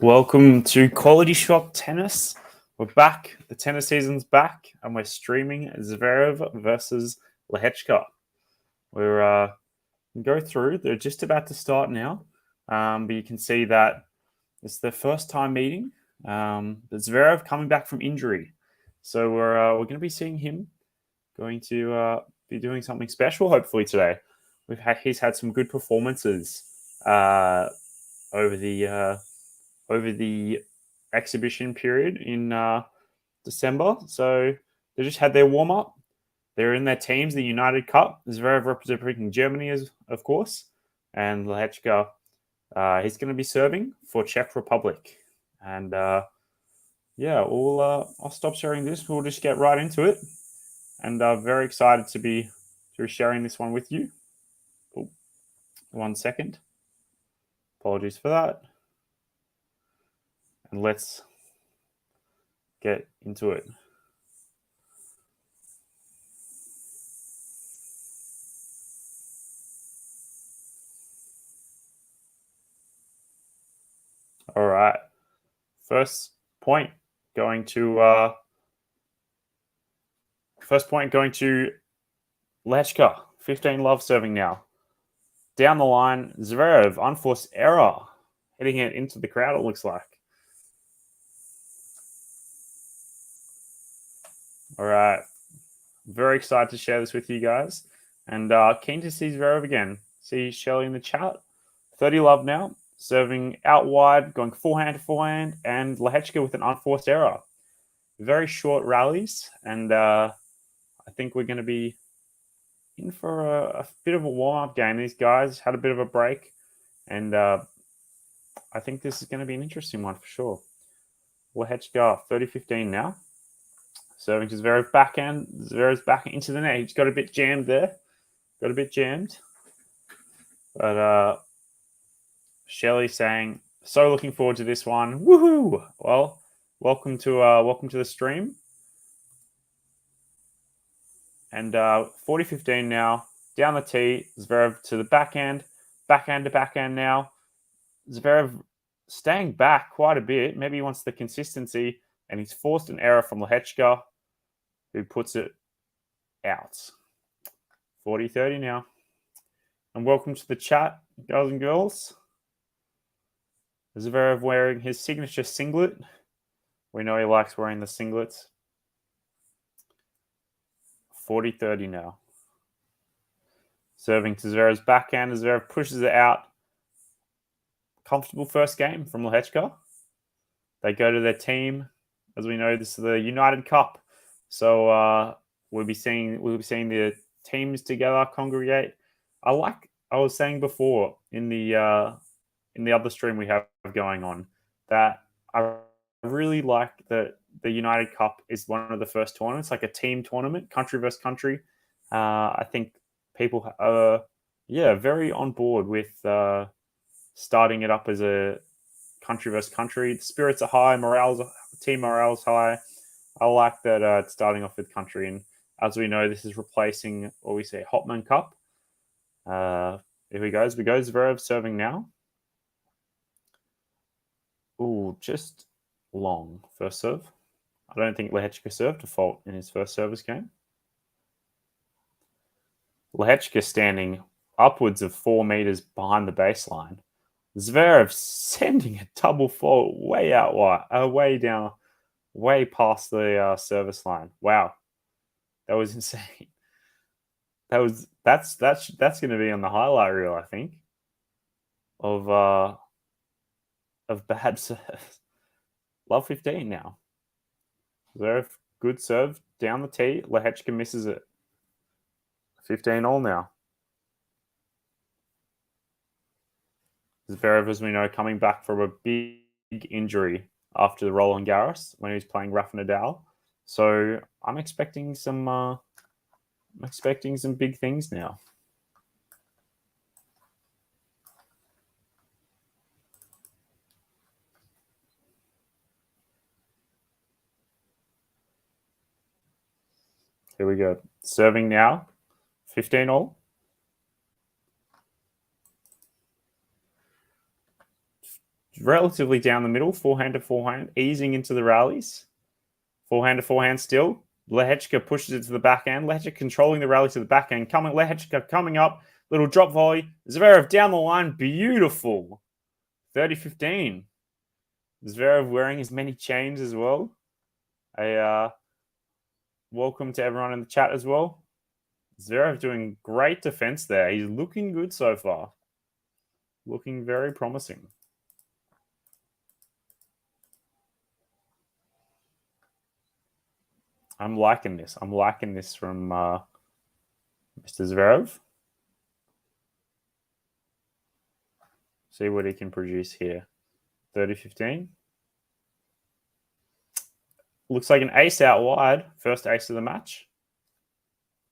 Welcome to QualityShot Tennis. We're back. The tennis season's back, and we're streaming ZVEREV versus LEHECKA. We're go through. They're just about to start now, but you can see that it's their first time meeting. But ZVEREV coming back from injury, so we're going to be seeing him. Going to be doing something special hopefully today. He's had some good performances over the exhibition period in December. So they just had their warm up. They're in their teams, the United Cup. ZVEREV representing Germany, of course, and LEHECKA. He's going to be serving for Czech Republic. And I'll stop sharing this. We'll just get right into it. And very excited to be sharing this one with you. Oh, 1 second. Apologies for that. And let's get into it. All right. First point going to LEHECKA. 15 love serving now. Down the line, ZVEREV, unforced error. Hitting it into the crowd, it looks like. All right. Very excited to share this with you guys. And keen to see ZVEREV again. See Shelley in the chat. 30 love now. Serving out wide, going forehand to forehand. And LEHECKA with an unforced error. Very short rallies. And I think we're going to be in for a bit of a warm-up game. These guys had a bit of a break. And I think this is going to be an interesting one for sure. LEHECKA 30-15 now. Serving to ZVEREV backhand. ZVEREV's back into the net. He's got a bit jammed there. But Shelley saying, so looking forward to this one. Woohoo! Well, welcome to the stream. And 40-15 now. Down the tee. ZVEREV to the backhand. Backhand to backhand now. ZVEREV staying back quite a bit. Maybe he wants the consistency. And he's forced an error from LEHECKA, who puts it out. 40-30 now. And welcome to the chat, guys and girls. ZVEREV wearing his signature singlet. We know he likes wearing the singlets. 40-30 now. Serving to ZVEREV's backhand. ZVEREV pushes it out. Comfortable first game from LEHECKA. They go to their team. As we know, this is the United Cup, so we'll be seeing the teams together congregate. I was saying before in the other stream we have going on that I really like that the United Cup is one of the first tournaments, like a team tournament, country versus country. I think people are very on board with starting it up as a country versus country. The spirits are high, team morale's high. I like that it's starting off with country, and as we know, this is replacing what we say Hopman Cup. Here we go. ZVEREV serving now. Ooh, just long first serve. I don't think LEHECKA served a fault in his first service game. LEHECKA standing upwards of 4 meters behind the baseline. ZVEREV sending a double fault way out wide, way down, way past the service line. Wow, that was insane. That's going to be on the highlight reel, I think, of bad serve. Love 15 now. ZVEREV good serve down the tee. LEHECKA misses it. 15 all now. ZVEREV, as we know, coming back from a big injury after the Roland Garros when he was playing Rafa Nadal. So I'm expecting some big things now. Here we go. Serving now. 15 all. relatively down the middle, forehand to forehand, easing into the rallies. Forehand to forehand still. LEHECKA pushes it to the backhand. LEHECKA controlling the rally to the backhand. LEHECKA coming up. Little drop volley. ZVEREV down the line. Beautiful. 30-15. ZVEREV wearing his many chains as well. Welcome to everyone in the chat as well. ZVEREV doing great defense there. He's looking good so far. Looking very promising. I'm liking this. I'm liking this from Mr. ZVEREV. See what he can produce here. 30-15. Looks like an ace out wide. First ace of the match.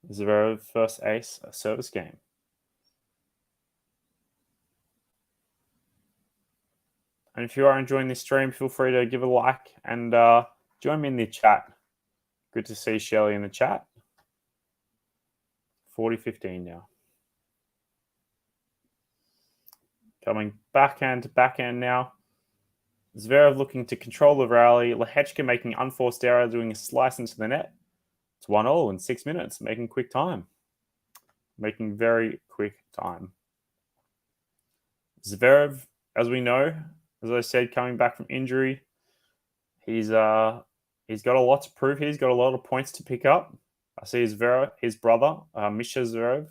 ZVEREV first ace service game. And if you are enjoying this stream, feel free to give a like and join me in the chat. Good to see Shelley in the chat. 40-15 now. Coming backhand to backhand now. ZVEREV looking to control the rally. LEHECKA making unforced error, doing a slice into the net. It's 1-1 in 6 minutes, making quick time. Making very quick time. ZVEREV, as we know, as I said, coming back from injury, he's got a lot to prove here. He's got a lot of points to pick up. I see his brother, Misha ZVEREV,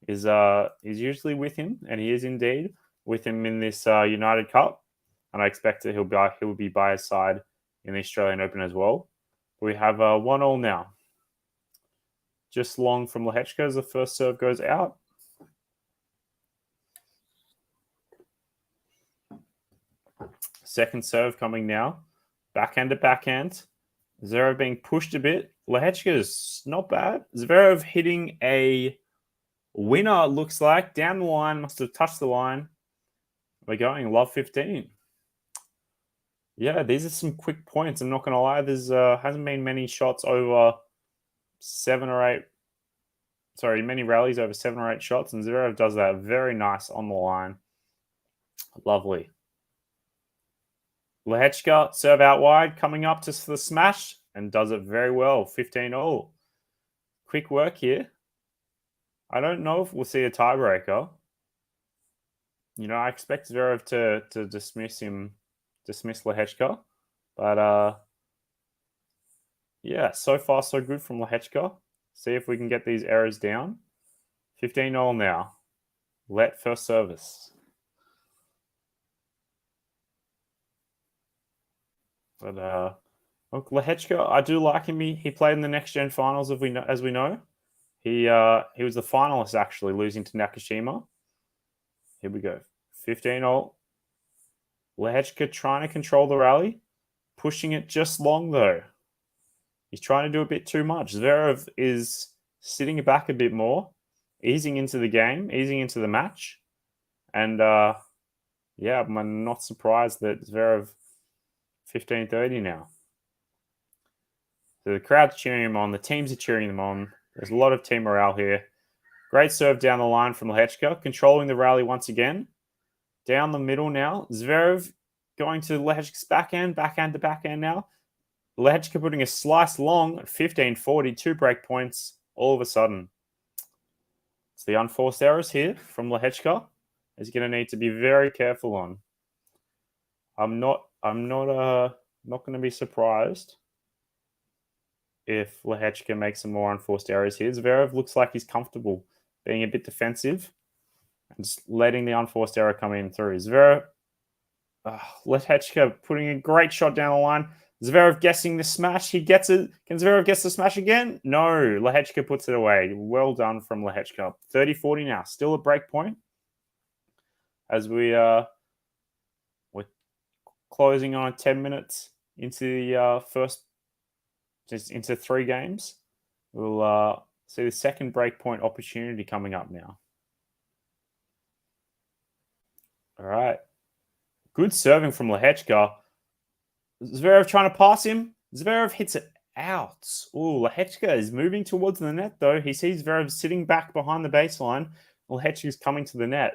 is usually with him, and he is indeed with him in this United Cup. And I expect that he'll be by his side in the Australian Open as well. We have 1-1 now. Just long from LEHECKA as the first serve goes out. Second serve coming now. Backhand to backhand. ZVEREV being pushed a bit. LEHECKA is not bad. ZVEREV hitting a winner, looks like. Down the line, must have touched the line. We're going love 15. Yeah, these are some quick points. I'm not going to lie. There's hasn't been many shots over 7 or 8. Sorry, many rallies over 7 or 8 shots. And ZVEREV does that very nice on the line. Lovely. LEHECKA serve out wide, coming up to the smash, and does it very well. 15-all. Quick work here. I don't know if we'll see a tiebreaker. You know, I expect ZVEREV to dismiss LEHECKA. But, yeah, so far so good from LEHECKA. See if we can get these errors down. 15-all now. Let first service. But look, LEHECKA, I do like him. He played in the Next Gen Finals, as we know. He was the finalist, actually, losing to Nakashima. Here we go. 15-all. LEHECKA trying to control the rally. Pushing it just long, though. He's trying to do a bit too much. ZVEREV is sitting back a bit more, easing into the game, easing into the match. And, yeah, I'm not surprised that ZVEREV 15-30 now. So the crowd's cheering him on. The teams are cheering him on. There's a lot of team morale here. Great serve down the line from LEHECKA. Controlling the rally once again. Down the middle now. ZVEREV going to LEHECKA's backhand to backhand now. LEHECKA putting a slice long at 15-40. 2 break points all of a sudden. It's the unforced errors here from LEHECKA. He's going to need to be very careful on. I'm not going to be surprised if LEHECKA makes some more unforced errors here. ZVEREV looks like he's comfortable being a bit defensive and just letting the unforced error come in through. ZVEREV, LEHECKA putting a great shot down the line. ZVEREV guessing the smash. He gets it. Can ZVEREV guess the smash again? No. LEHECKA puts it away. Well done from LEHECKA. 30-40 now. Still a break point. As we're closing on 10 minutes into the into 3 games. We'll see the second breakpoint opportunity coming up now. All right. Good serving from LEHECKA. ZVEREV trying to pass him. ZVEREV hits it out. Ooh, LEHECKA is moving towards the net, though. He sees ZVEREV sitting back behind the baseline. LEHECKA is coming to the net.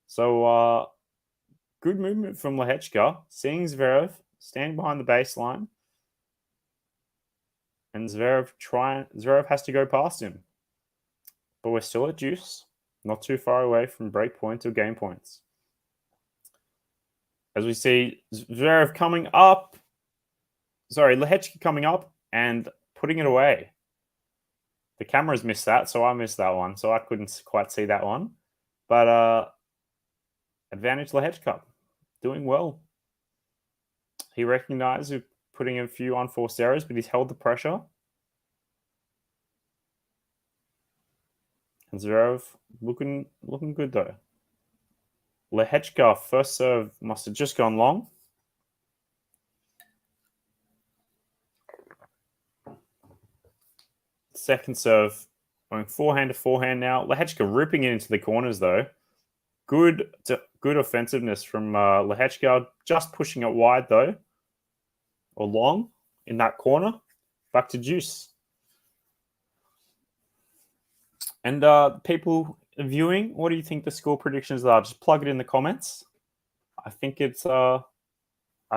So, good movement from LEHECKA, seeing ZVEREV standing behind the baseline. And ZVEREV has to go past him. But we're still at deuce, not too far away from break points or game points. As we see ZVEREV coming up, LEHECKA coming up and putting it away. The cameras missed that, so I missed that one. So I couldn't quite see that one. But advantage LEHECKA, doing well. He recognized putting in a few unforced errors, but he's held the pressure. And ZVEREV looking good though. LEHECKA first serve must have just gone long. Second serve going forehand to forehand now. LEHECKA ripping it into the corners though. Good offensiveness from LEHECKA, just pushing it wide though, or long in that corner. Back to deuce. And people viewing, what do you think the score predictions are? Just plug it in the comments. I think it's I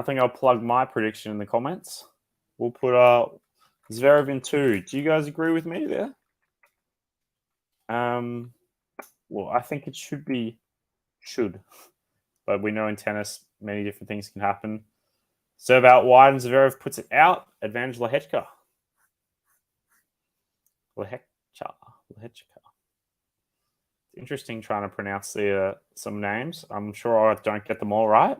think I'll plug my prediction in the comments. We'll put ZVEREV in 2. Do you guys agree with me there? Well, I think it should. But we know in tennis, many different things can happen. Serve out wide and ZVEREV puts it out. Advantage LEHECKA. LEHECKA. It's interesting trying to pronounce some names. I'm sure I don't get them all right.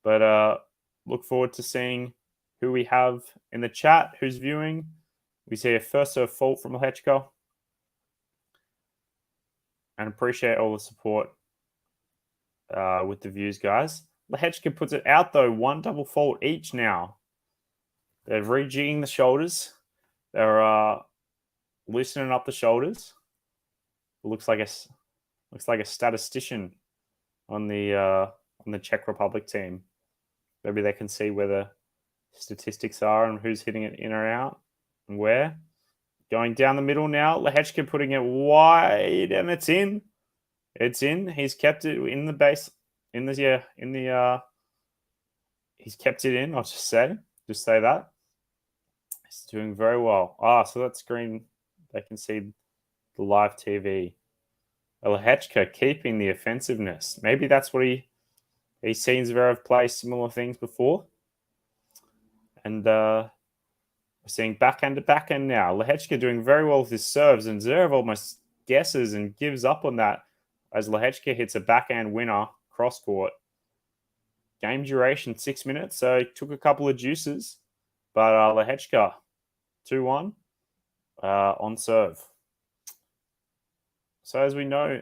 But look forward to seeing who we have in the chat, who's viewing. We see a first serve fault from LEHECKA. And appreciate all the support with the views, guys. LEHECKA puts it out, though. 1 double fault each now. They're rejigging the shoulders. They're loosening up the shoulders. It looks like a statistician on the Czech Republic team. Maybe they can see where the statistics are and who's hitting it in or out and where. Going down the middle now. LEHECKA putting it wide, and it's in. It's in. He's kept it in the base. He's kept it in. I'll just say that. He's doing very well. So that screen, they can see the live TV. LEHECKA keeping the offensiveness. Maybe that's what he's seen ZVEREV play similar things before. And we're seeing backhand to backhand now. LEHECKA doing very well with his serves, and ZVEREV almost guesses and gives up on that as LEHECKA hits a backhand winner cross court. Game duration 6 minutes, so he took a couple of juices, but LEHECKA 2-1 on serve. So as we know,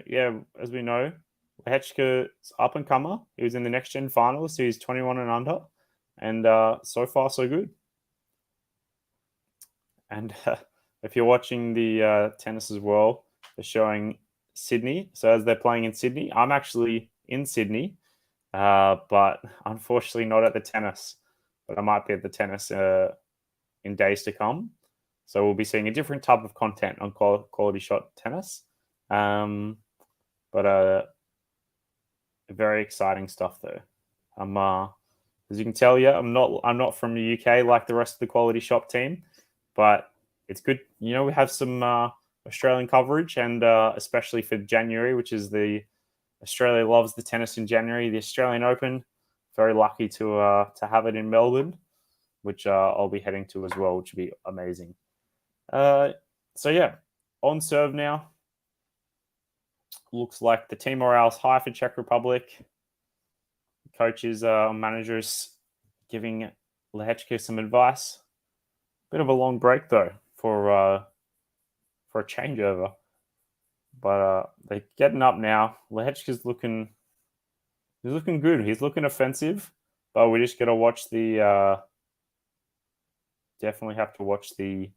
LEHECKA's up and comer. He was in the next gen finals, so he's 21 and under, and so far so good. And if you're watching the tennis as well, they're showing Sydney. So as they're playing in Sydney, I'm actually in Sydney, but unfortunately not at the tennis. But I might be at the tennis in days to come. So we'll be seeing a different type of content on QualityShot tennis. But very exciting stuff though. As you can tell, I'm not from the UK like the rest of the QualityShot team, but it's good. We have some Australian coverage, and especially for January, which is Australia loves the tennis in January, the Australian Open. Very lucky to have it in Melbourne, which I'll be heading to as well, which would be amazing. So yeah, on serve now. Looks like the team morale's high for Czech Republic. Coaches, managers giving LEHECKA some advice. Bit of a long break though for a changeover, but they're getting up now. LEHECKA's looking good. He's looking offensive, but we just got to watch definitely have to watch the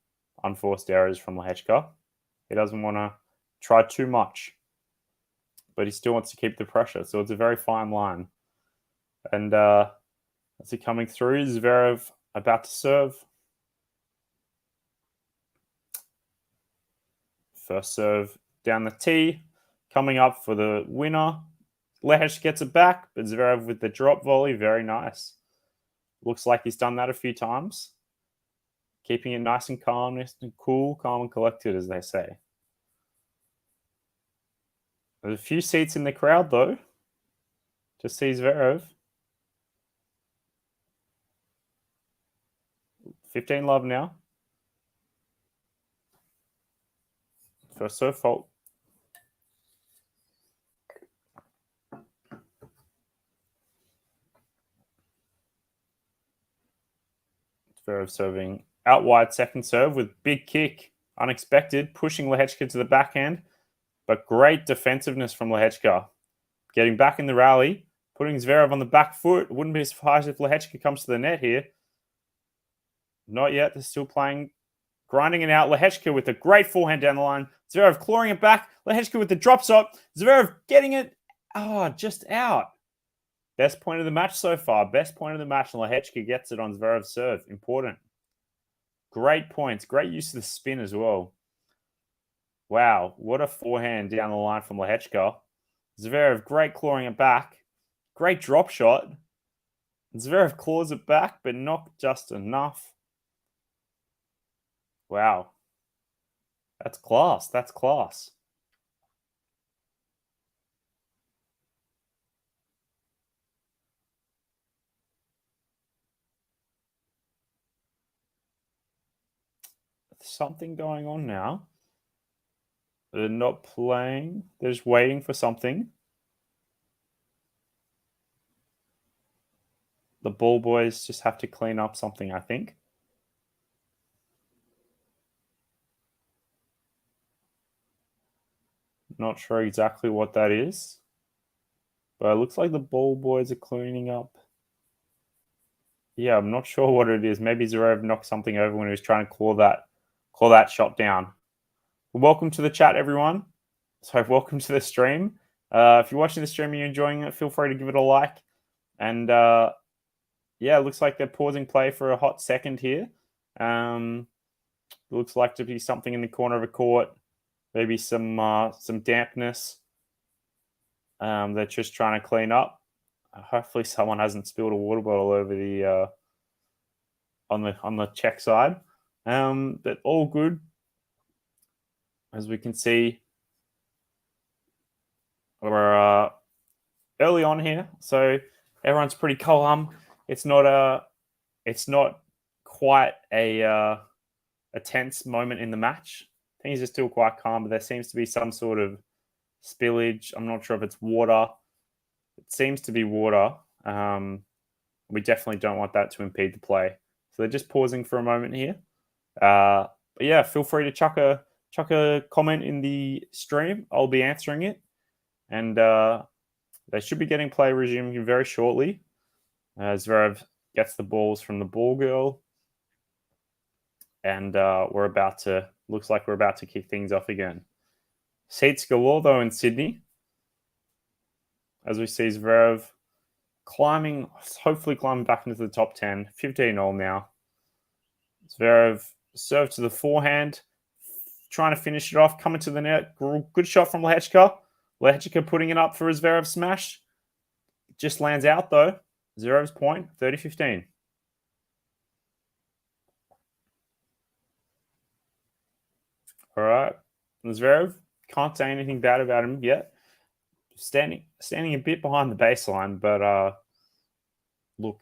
unforced errors from LEHECKA. He doesn't want to try too much, but he still wants to keep the pressure. So it's a very fine line. And as he coming through, ZVEREV about to serve. First serve down the tee, coming up for the winner. Lehecka gets it back, but ZVEREV with the drop volley, very nice. Looks like he's done that a few times. Keeping it nice and calm, nice and cool, calm and collected, as they say. There's a few seats in the crowd, though, to see ZVEREV. 15 love now. First serve fault. ZVEREV serving out wide second serve with big kick. Unexpected, pushing Lehecka to the backhand. But great defensiveness from Lehecka. Getting back in the rally, putting ZVEREV on the back foot. Wouldn't be surprised if Lehecka comes to the net here. Not yet. They're still playing, grinding it out. Lehecka with a great forehand down the line. ZVEREV clawing it back. Lehecka with the drop shot. ZVEREV getting it. Just out. Best point of the match so far. Best point of the match. And Lehecka gets it on ZVEREV's serve. Important. Great points. Great use of the spin as well. Wow. What a forehand down the line from Lehecka. ZVEREV, great clawing it back. Great drop shot. ZVEREV claws it back, but not just enough. Wow. That's class. That's class. Something going on now. They're not playing. They're just waiting for something. The ball boys just have to clean up something, I think. Not sure exactly what that is. But it looks like the ball boys are cleaning up. Yeah, I'm not sure what it is. Maybe ZVEREV knocked something over when he was trying to claw that shot down. Welcome to the chat, everyone. So welcome to the stream. If you're watching the stream and you're enjoying it, feel free to give it a like. And yeah, it looks like they're pausing play for a hot second here. Looks like to be something in the corner of a court. Maybe some dampness. They're just trying to clean up. Hopefully someone hasn't spilled a water bottle over the on the Czech side. But all good. As we can see, we're early on here, so everyone's pretty calm. It's not quite a tense moment in the match. Things are still quite calm, but there seems to be some sort of spillage. I'm not sure if it's water. It seems to be water. We definitely don't want that to impede the play. So they're just pausing for a moment here. But yeah, feel free to chuck a comment in the stream. I'll be answering it. And they should be getting play resuming very shortly. ZVEREV gets the balls from the ball girl. And looks like we're about to kick things off again. Seats galore, though, in Sydney. As we see ZVEREV hopefully climbing back into the top 10. 15-all now. ZVEREV serve to the forehand. Trying to finish it off. Coming to the net. Good shot from Lehecka. Lehecka putting it up for a ZVEREV smash. Just lands out, though. ZVEREV's point, 30-15. All right. ZVEREV, can't say anything bad about him yet. Standing a bit behind the baseline, but look,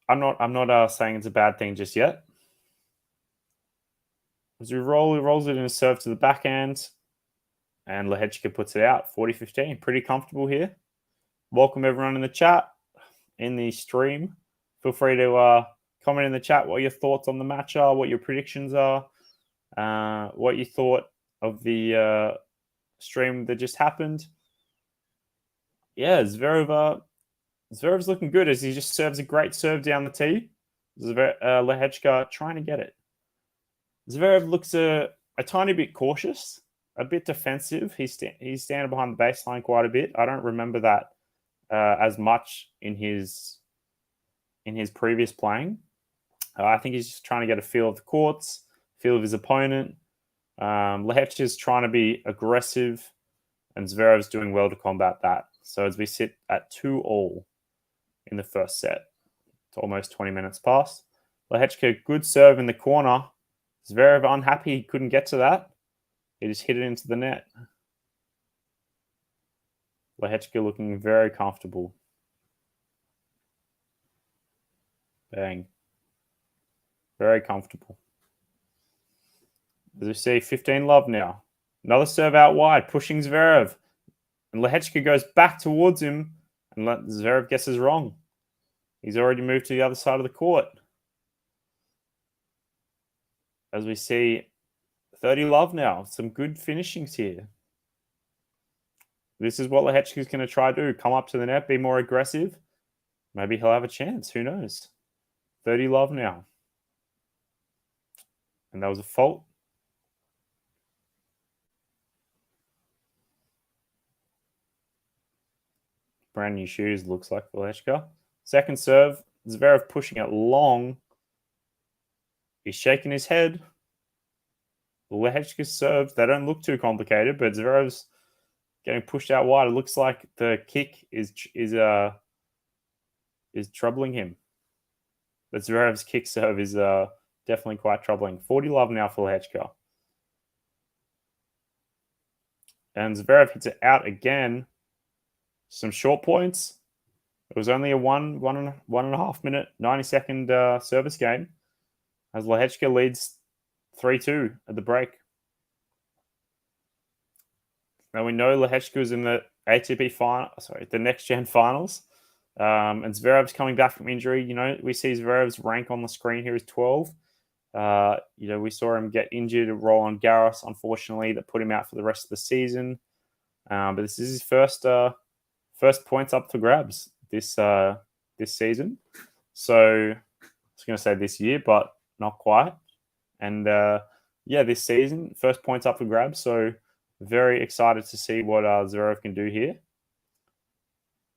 I'm not saying it's a bad thing just yet. As he rolls it in a serve to the backhand, and Lehecka puts it out, 40-15. Pretty comfortable here. Welcome everyone in the chat, in the stream. Feel free to comment in the chat what your thoughts on the match are, what your predictions are, what you thought of the stream that just happened. Yeah, ZVEREV's looking good as he just serves a great serve down the tee. Lehecka trying to get it. ZVEREV looks a tiny bit cautious, a bit defensive. He's standing behind the baseline quite a bit. I don't remember that as much in his previous playing. I think he's just trying to get a feel of the courts, feel of his opponent. Lehecka is trying to be aggressive, And Zverev's doing well to combat that. So as we sit at 2-2 in the first set, it's almost 20 minutes past. LEHECKA, good serve in the corner. Zverev unhappy he couldn't get to that. He just hit it into the net. LEHECKA looking very comfortable. Bang. Very comfortable. As we see, 15-love now. Another serve out wide, pushing Zverev. And LEHECKA goes back towards him, and Zverev guesses wrong. He's already moved to the other side of the court. As we see, 30-love now. Some good finishings here. This is what LEHECKA is going to try to do. Come up to the net, be more aggressive. Maybe he'll have a chance. Who knows? 30-love now. And that was a fault. Brand new shoes, looks like, for LEHECKA. Second serve. Zverev pushing it long. He's shaking his head. LEHECKA's serves, they don't look too complicated, but Zverev's getting pushed out wide. It looks like the kick is troubling him. But Zverev's kick serve is definitely quite troubling. 40-love now for LEHECKA. And Zverev hits it out again. Some short points. It was only a one and a half minute, 90-second service game, as LEHECKA leads 3-2 at the break. Now we know LEHECKA is in the ATP final, the next gen finals, and Zverev's coming back from injury. You know, we see Zverev's rank on the screen here is 12. You know, we saw him get injured at Roland Garros, unfortunately, that put him out for the rest of the season. But this is his first points up for grabs this season. So I was going to say this year, but not quite. And yeah, this season, first points up for grabs. So very excited to see what Zverev can do here.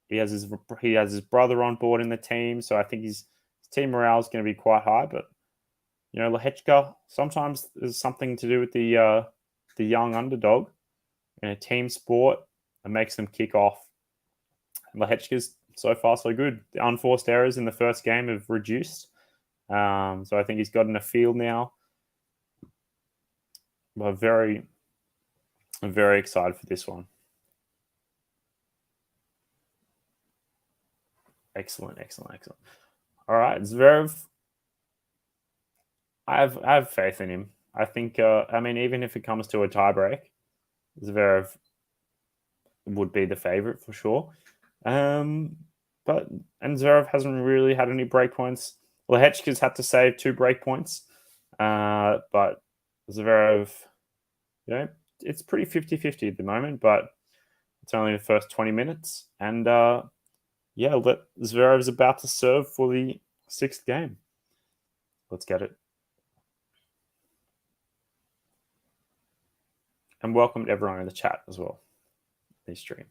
He has his brother on board in the team, so I think his team morale is going to be quite high. But you know, LEHECKA, sometimes there's something to do with the young underdog in a team sport that makes them kick off. LEHECKA's so far so good. The unforced errors in the first game have reduced, so I think he's gotten a feel now. But I'm very excited for this one. Excellent. All right, Zverev. I have faith in him. I think. I mean, even if it comes to a tiebreak, Zverev would be the favorite for sure. But Zverev hasn't really had any break points. LEHECKA's had to save 2 break points. But Zverev, you know, it's pretty 50-50 at the moment, but it's only the first 20 minutes. And yeah, Zverev's about to serve for the 6th game. Let's get it. And welcome to everyone in the chat as well. This stream.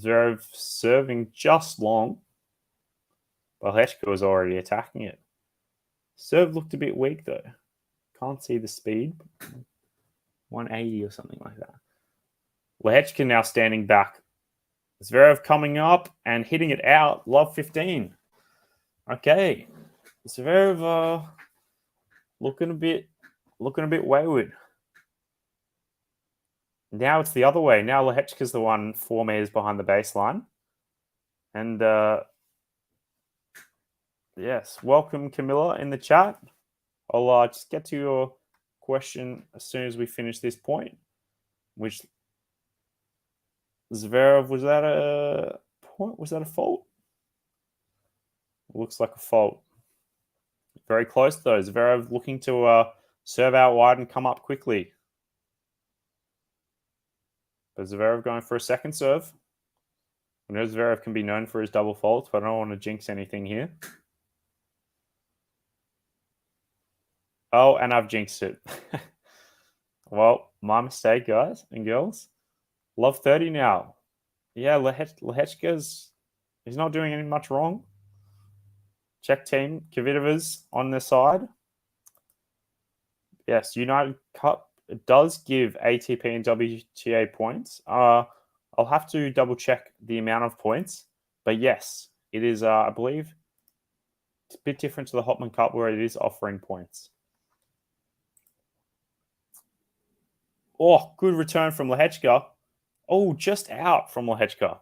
Zverev serving just long, but LEHECKA was already attacking it. Serve looked a bit weak though. Can't see the speed. 180 or something like that. LEHECKA now standing back. Zverev coming up and hitting it out. Love 15. Okay. Zverev looking a bit wayward. Now it's the other way. Now LEHECKA's the one 4 meters behind the baseline. And yes, welcome Camilla in the chat. I'll just get to your question as soon as we finish this point. Which Zverev, was that a point? Was that a fault? Looks like a fault. Very close though. Zverev looking to serve out wide and come up quickly. But Zverev going for a second serve. I know Zverev can be known for his double faults, but I don't want to jinx anything here. Oh, and I've jinxed it. Well, my mistake, guys and girls. Love 30 now. Yeah, LEHECKA's, he's not doing any much wrong. Czech team, Kvitova's on their side. Yes, United Cup does give ATP and WTA points. I'll have to double check the amount of points, but yes, it is. I believe it's a bit different to the Hopman Cup where it is offering points. Oh, good return from LEHECKA. Oh, just out from LEHECKA.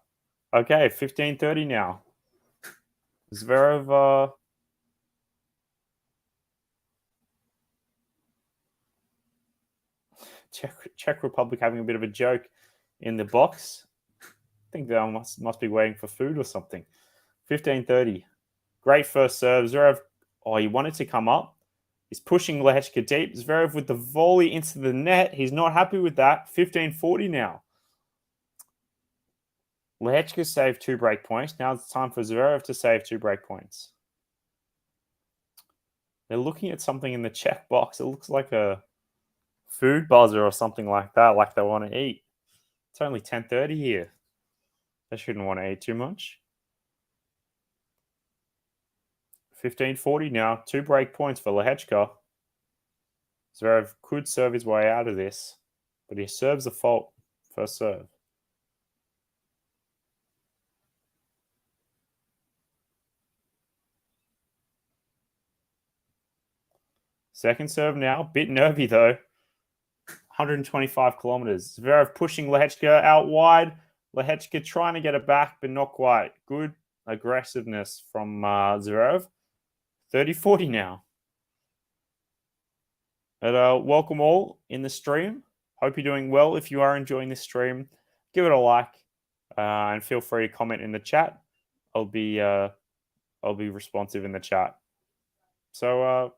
Okay, 15:30 now. ZVEREV. Czech Republic having a bit of a joke in the box. I think they must be waiting for food or something. 15:30. Great first serve. ZVEREV, oh, he wanted to come up. He's pushing LEHECKA deep. ZVEREV with the volley into the net. He's not happy with that. 15:40 now. LEHECKA saved 2 break points. Now it's time for ZVEREV to save 2 break points. They're looking at something in the Czech box. It looks like a food buzzer or something like that, like they want to eat. It's only 10:30 here. They shouldn't want to eat too much. 15:40 now. 2 break points for LEHECKA. ZVEREV could serve his way out of this, but he serves a fault first serve. Second serve now. Bit nervy though. 125 kilometers. ZVEREV pushing LEHECKA out wide. LEHECKA trying to get it back, but not quite. Good aggressiveness from ZVEREV. 30:40 now. But welcome all in the stream. Hope you're doing well. If you are enjoying this stream, give it a like and feel free to comment in the chat. I'll be responsive in the chat. So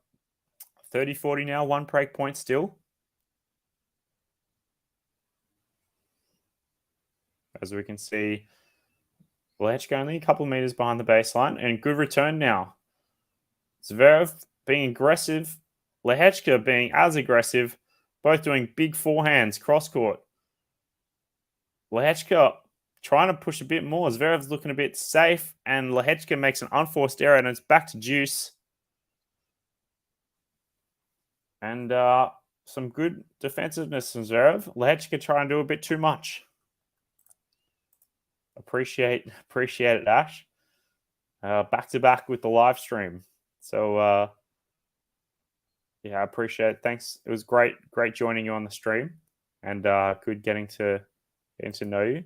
30:40 now. 1 break point still. As we can see, LEHECKA only a couple of meters behind the baseline, and good return now. ZVEREV being aggressive, LEHECKA being as aggressive, both doing big forehands cross court. LEHECKA trying to push a bit more. ZVEREV's looking a bit safe, and LEHECKA makes an unforced error, and it's back to deuce. And some good defensiveness from ZVEREV. LEHECKA trying to do a bit too much. Appreciate it, Ash. Back to back with the live stream. So yeah, I appreciate it. Thanks. It was great joining you on the stream, and good getting to know you.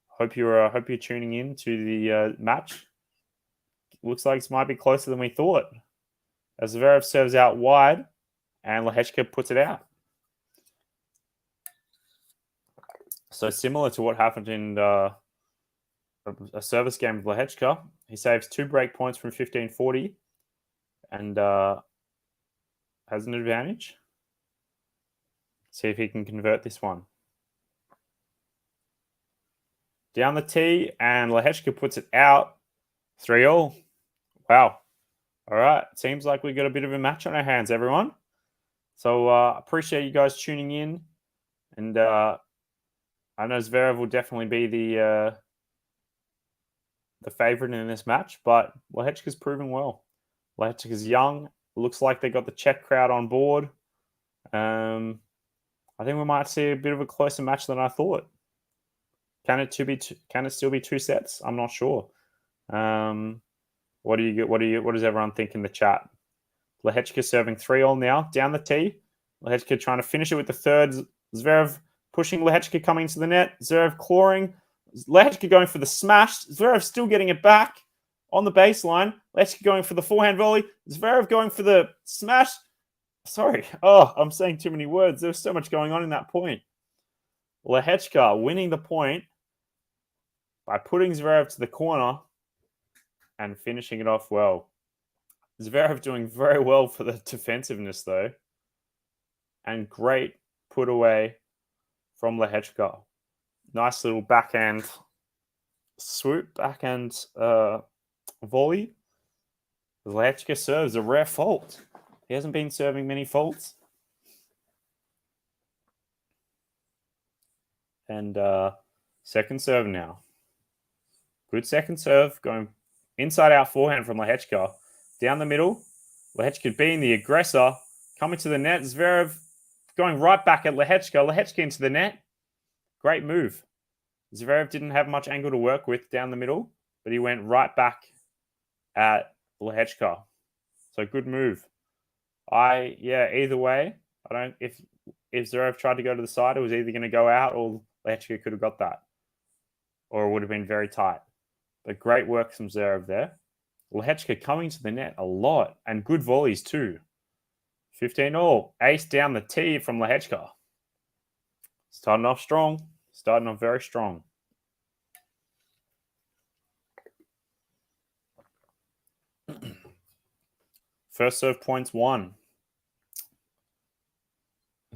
Hope you're tuning in to the match. Looks like this might be closer than we thought. As ZVEREV serves out wide, and LEHECKA puts it out. So similar to what happened in a service game with LEHECKA, he saves 2 break points from 15:40 and has an advantage. See if he can convert this one. Down the tee, and LEHECKA puts it out. 3-all. Wow. All right. Seems like we got a bit of a match on our hands, everyone. So appreciate you guys tuning in. And I know ZVEREV will definitely be the favorite in this match, but LEHECKA's proven well. LEHECKA's young. Looks like they got the Czech crowd on board. I think we might see a bit of a closer match than I thought. Can it still be 2 sets? I'm not sure. What does everyone think in the chat? LEHECKA serving 3-all now. Down the tee. LEHECKA trying to finish it with the third. ZVEREV pushing LEHECKA coming to the net. ZVEREV clawing. LEHECKA going for the smash. ZVEREV still getting it back on the baseline. LEHECKA going for the forehand volley. ZVEREV going for the smash. Sorry. Oh, I'm saying too many words. There's so much going on in that point. LEHECKA winning the point by putting ZVEREV to the corner and finishing it off well. ZVEREV doing very well for the defensiveness, though. And great put away from LEHECKA. Nice little backhand swoop, backhand volley. LEHECKA serves a rare fault. He hasn't been serving many faults. And second serve now. Good second serve, going inside out forehand from LEHECKA. Down the middle, LEHECKA being the aggressor, coming to the net. ZVEREV going right back at LEHECKA. LEHECKA into the net. Great move. ZVEREV didn't have much angle to work with down the middle, but he went right back at LEHECKA. So good move. Either way, if ZVEREV tried to go to the side, it was either going to go out or LEHECKA could have got that. Or it would have been very tight. But great work from ZVEREV there. LEHECKA coming to the net a lot and good volleys too. 15-all. Ace down the tee from LEHECKA. Starting off strong. Starting off very strong. First serve points 1.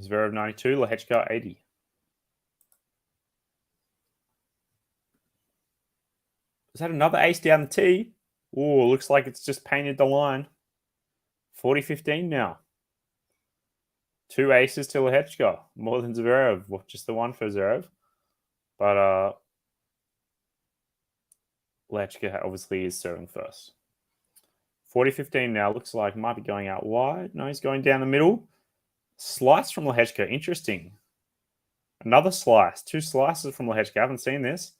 ZVEREV 92, LEHECKA 80. Is that another ace down the tee? Oh, looks like it's just painted the line. 40-15 now. 2 aces to LEHECKA. More than ZVEREV. Well, just the one for ZVEREV. But LEHECKA obviously is serving first. 40-15 now. Looks like might be going out wide. No, he's going down the middle. Slice from LEHECKA. Interesting. Another slice. 2 slices from LEHECKA. I haven't seen this.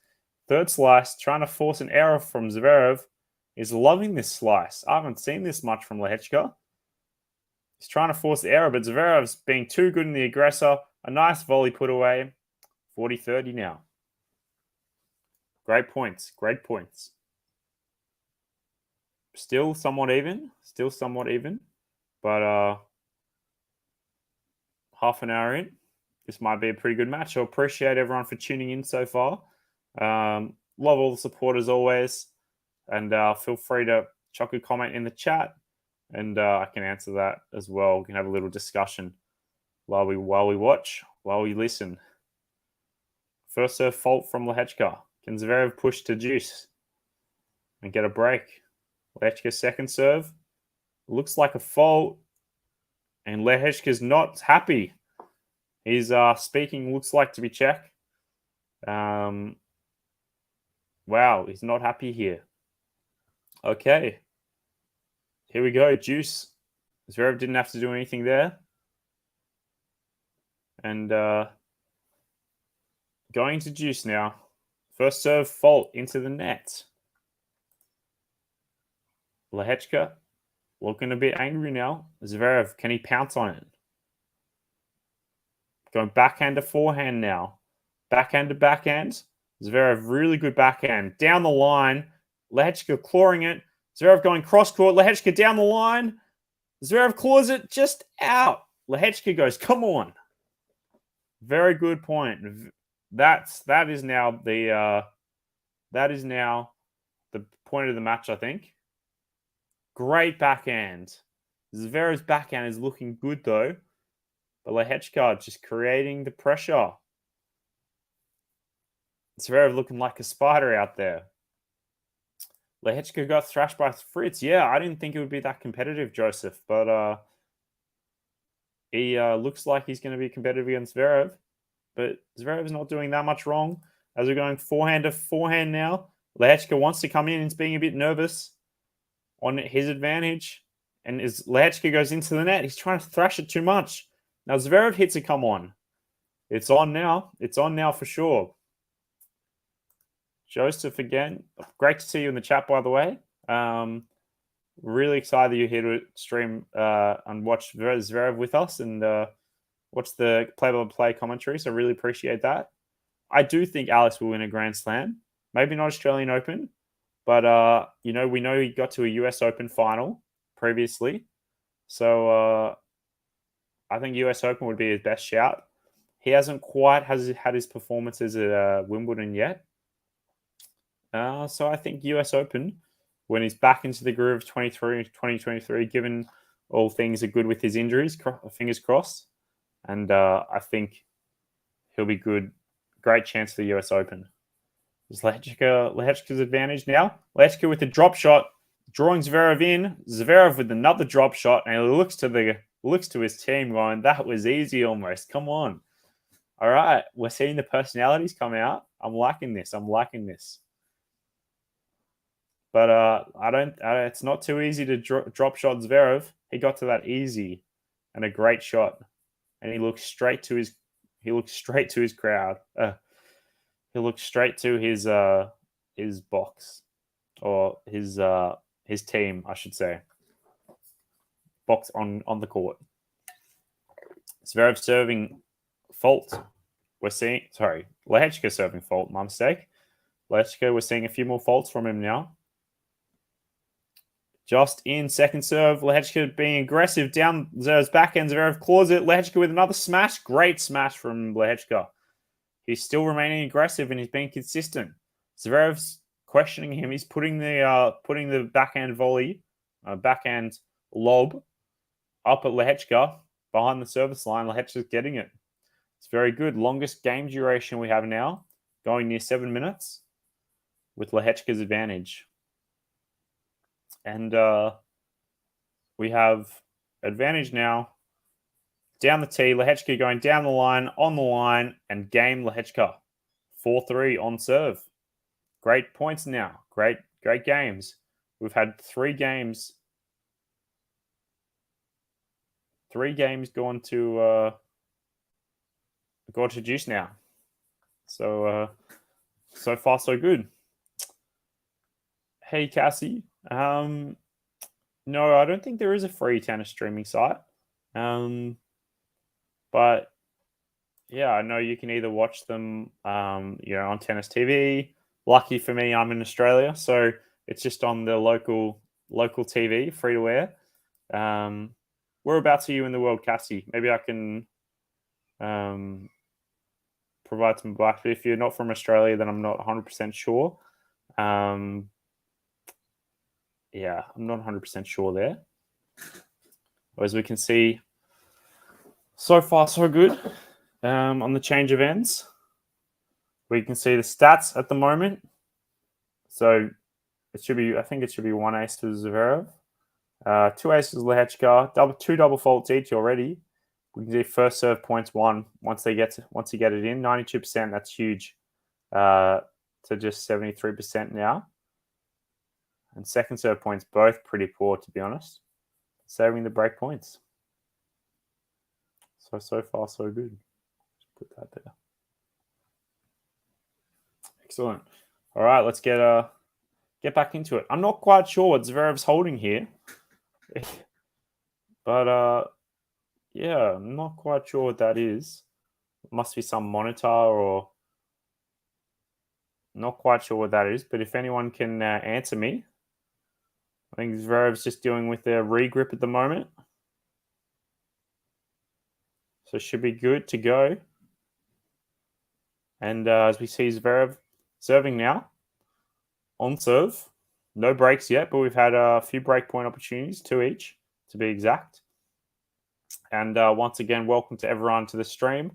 Third slice. Trying to force an error from ZVEREV. Is loving this slice. I haven't seen this much from LEHECKA. He's trying to force the error, but ZVEREV's being too good in the aggressor. A nice volley put away. 40-30 now. Great points. Great points. Still somewhat even. Still somewhat even. But half an hour in. This might be a pretty good match. I appreciate everyone for tuning in so far. Love all the support as always. And feel free to chuck a comment in the chat. And I can answer that as well. We can have a little discussion while we watch, while we listen. First serve fault from LEHECKA. Can ZVEREV push to deuce and get a break? LEHECKA second serve. Looks like a fault. And LEHECKA's not happy. He's speaking, looks like to be Czech. Wow, he's not happy here. Okay. Here we go, deuce. ZVEREV didn't have to do anything there. And going to deuce now. First serve fault into the net. LEHECKA looking a bit angry now. ZVEREV, can he pounce on it? Going backhand to forehand now. Backhand to backhand. ZVEREV, really good backhand. Down the line. LEHECKA clawing it. ZVEREV going cross court. LEHECKA down the line. ZVEREV claws it just out. LEHECKA goes, come on. Very good point. That is now the point of the match, I think. Great backhand. ZVEREV's backhand is looking good though. But LEHECKA just creating the pressure. ZVEREV looking like a spider out there. LEHECKA got thrashed by Fritz. Yeah, I didn't think it would be that competitive, Joseph. But he looks like he's going to be competitive against ZVEREV. But ZVEREV's not doing that much wrong. As we're going forehand to forehand now. LEHECKA wants to come in and is being a bit nervous on his advantage. And as LEHECKA goes into the net, he's trying to thrash it too much. Now ZVEREV hits a come on. It's on now. It's on now for sure. Joseph again. Great to see you in the chat, by the way. Really excited that you're here to stream and watch ZVEREV with us and watch the play-by-play commentary. So really appreciate that. I do think Alex will win a Grand Slam. Maybe not Australian Open, but we know he got to a US Open final previously. So I think US Open would be his best shout. He hasn't quite had his performances at Wimbledon yet. So I think US Open, when he's back into the groove of 2023, given all things are good with his injuries, fingers crossed. And I think he'll be good. Great chance for the US Open. Is LEHECKA's advantage now? LEHECKA with the drop shot, drawing ZVEREV in. ZVEREV with another drop shot, and he looks to his team going, that was easy almost. Come on. All right, we're seeing the personalities come out. I'm liking this. But it's not too easy to drop shot ZVEREV. He got to that easy and a great shot. and he looks straight to his crowd. He looks straight to his box, or his team, I should say. Box on the court. Zverev serving fault. We're seeing, LEHECKA serving fault. My mistake. LEHECKA, we're seeing a few more faults from him now. Just in second serve, LEHECKA being aggressive down Zverev's backhand. Zverev claws it. LEHECKA with another smash. Great smash from LEHECKA. He's still remaining aggressive and he's being consistent. Zverev's questioning him. He's putting the backhand volley, backhand lob up at LEHECKA behind the service line. LEHECKA's getting it. It's very good. Longest game duration we have now, going near 7 minutes with LEHECKA's advantage. And we have advantage now. Down the tee, LEHECKA going down the line, on the line, and game LEHECKA. 4-3 on serve. Great points now. Great games. We've had 3 games. 3 games gone to juice now. So so far so good. Hey Cassie. No, I don't think there is a free tennis streaming site. But yeah, I know you can either watch them, on Tennis TV. Lucky for me, I'm in Australia, so it's just on the local TV, free to air. Whereabouts are you in the world, Cassie? Maybe I can provide some advice. If you're not from Australia, then I'm not 100% sure. Yeah, I'm not 100% sure there. As we can see, so far so good on the change of ends. We can see the stats at the moment. So it should be, I think it should be 1 ace to Zverev. 2 aces LEHECKA, 2 double faults each already. We can see first serve points 1 once you get it in. 92%, that's huge. To just 73% now. And second serve points, both pretty poor, to be honest. Saving the break points. So far, so good. Just put that there. Excellent. All right, let's get back into it. I'm not quite sure what Zverev's holding here. But, yeah, I'm not quite sure what that is. It must be some monitor or... Not quite sure what that is, but if anyone can answer me. I think Zverev's just dealing with their regrip at the moment. So should be good to go. And as we see Zverev serving now. On serve. No breaks yet, but we've had a few break point opportunities, 2 each to be exact. And once again, welcome to everyone to the stream.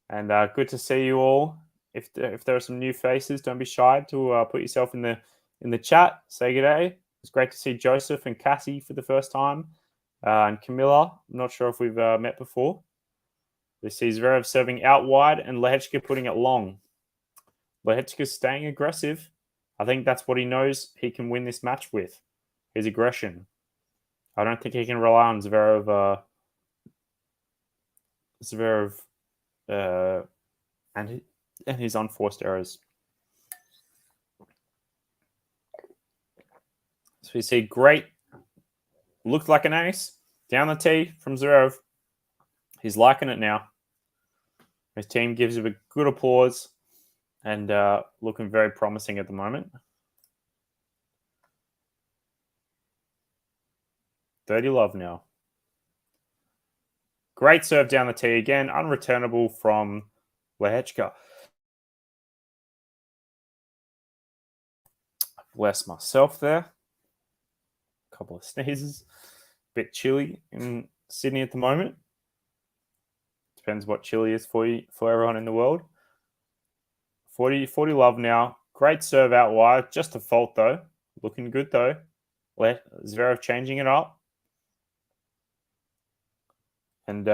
And good to see you all. If there are some new faces, don't be shy to put yourself in the chat. Say good day. It's great to see Joseph and Cassie for the first time. And Camilla, I'm not sure if we've met before. We see Zverev serving out wide and LEHECKA putting it long. LEHECKA's staying aggressive. I think that's what he knows he can win this match with, his aggression. I don't think he can rely on Zverev and his unforced errors. So we see great, looked like an ace, down the tee from Zverev. He's liking it now. His team gives him a good applause and looking very promising at the moment. 30 love now. Great serve down the tee again, unreturnable from LEHECKA. Bless myself there. A couple of sneezes. Bit chilly in Sydney at the moment. Depends what chilly is for everyone in the world. 40 love now. Great serve out wide. Just a fault though. Looking good though. Zverev changing it up. And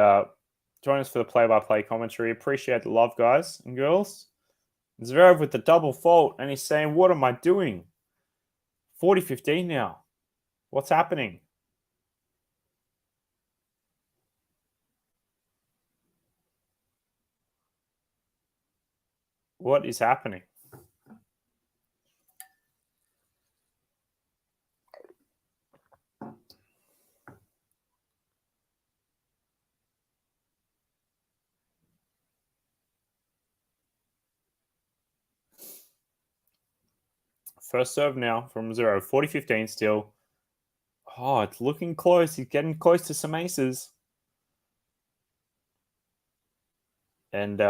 join us for the play-by-play commentary. Appreciate the love, guys and girls. Zverev with the double fault, and he's saying, what am I doing? 40-15 now. What's happening? What is happening? First serve now from Zverev. 40-15 still. Oh, it's looking close. He's getting close to some aces. And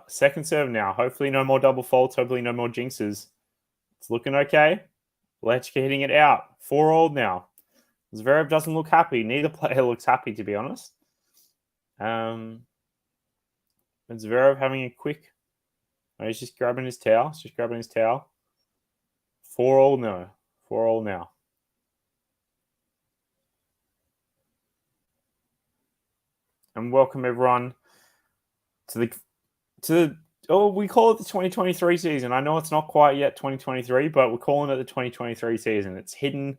second serve now. Hopefully no more double faults. Hopefully no more jinxes. It's looking okay. LEHECKA hitting it out. 4-all now. Zverev doesn't look happy. Neither player looks happy, to be honest. And Zverev having a quick... Oh, he's just grabbing his towel. 4-all no. 4-all now. And welcome everyone to the we call it the 2023 season. I know it's not quite yet 2023, but we're calling it the 2023 season. It's hidden.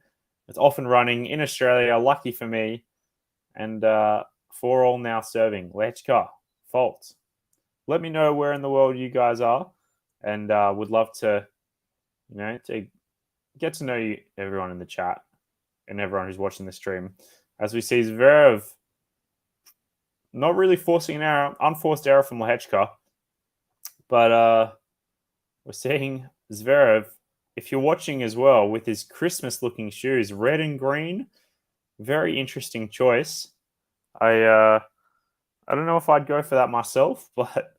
It's off and running in Australia. Lucky for me. And 4-all now serving. LEHECKA, fault. Let me know where in the world you guys are, and would love to, to get to know you, everyone in the chat, and everyone who's watching the stream. As we see Zverev not really forcing an error, unforced error from LEHECKA, but we're seeing Zverev, if you're watching as well, with his Christmas-looking shoes, red and green. Very interesting choice. I don't know if I'd go for that myself, but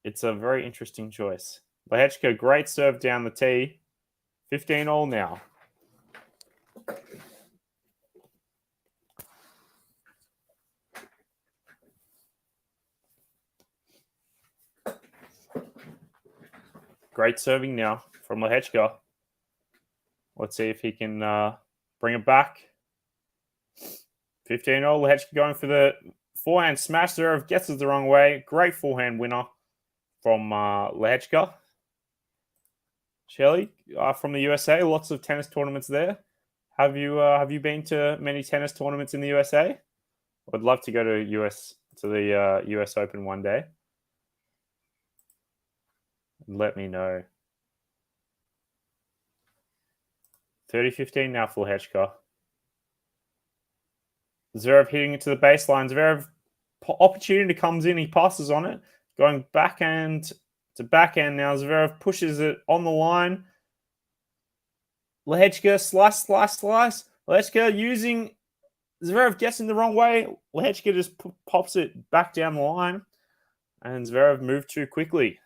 it's a very interesting choice. LEHECKA, great serve down the tee. 15-all now. Great serving now from LEHECKA. Let's see if he can bring it back. 15-all. LEHECKA going for the forehand smash. Zverev gets it the wrong way. Great forehand winner from LEHECKA. Shelly from the USA. Lots of tennis tournaments there. Have you been to many tennis tournaments in the USA? I'd love to go to the US Open one day. Let me know. 30-15 now for LEHECKA. Zverev hitting it to the baseline. Zverev, opportunity comes in. He passes on it. Going backhand to backhand now. Zverev pushes it on the line. LEHECKA, slice. LEHECKA using... Zverev gets in the wrong way. LEHECKA just pops it back down the line. And Zverev moved too quickly.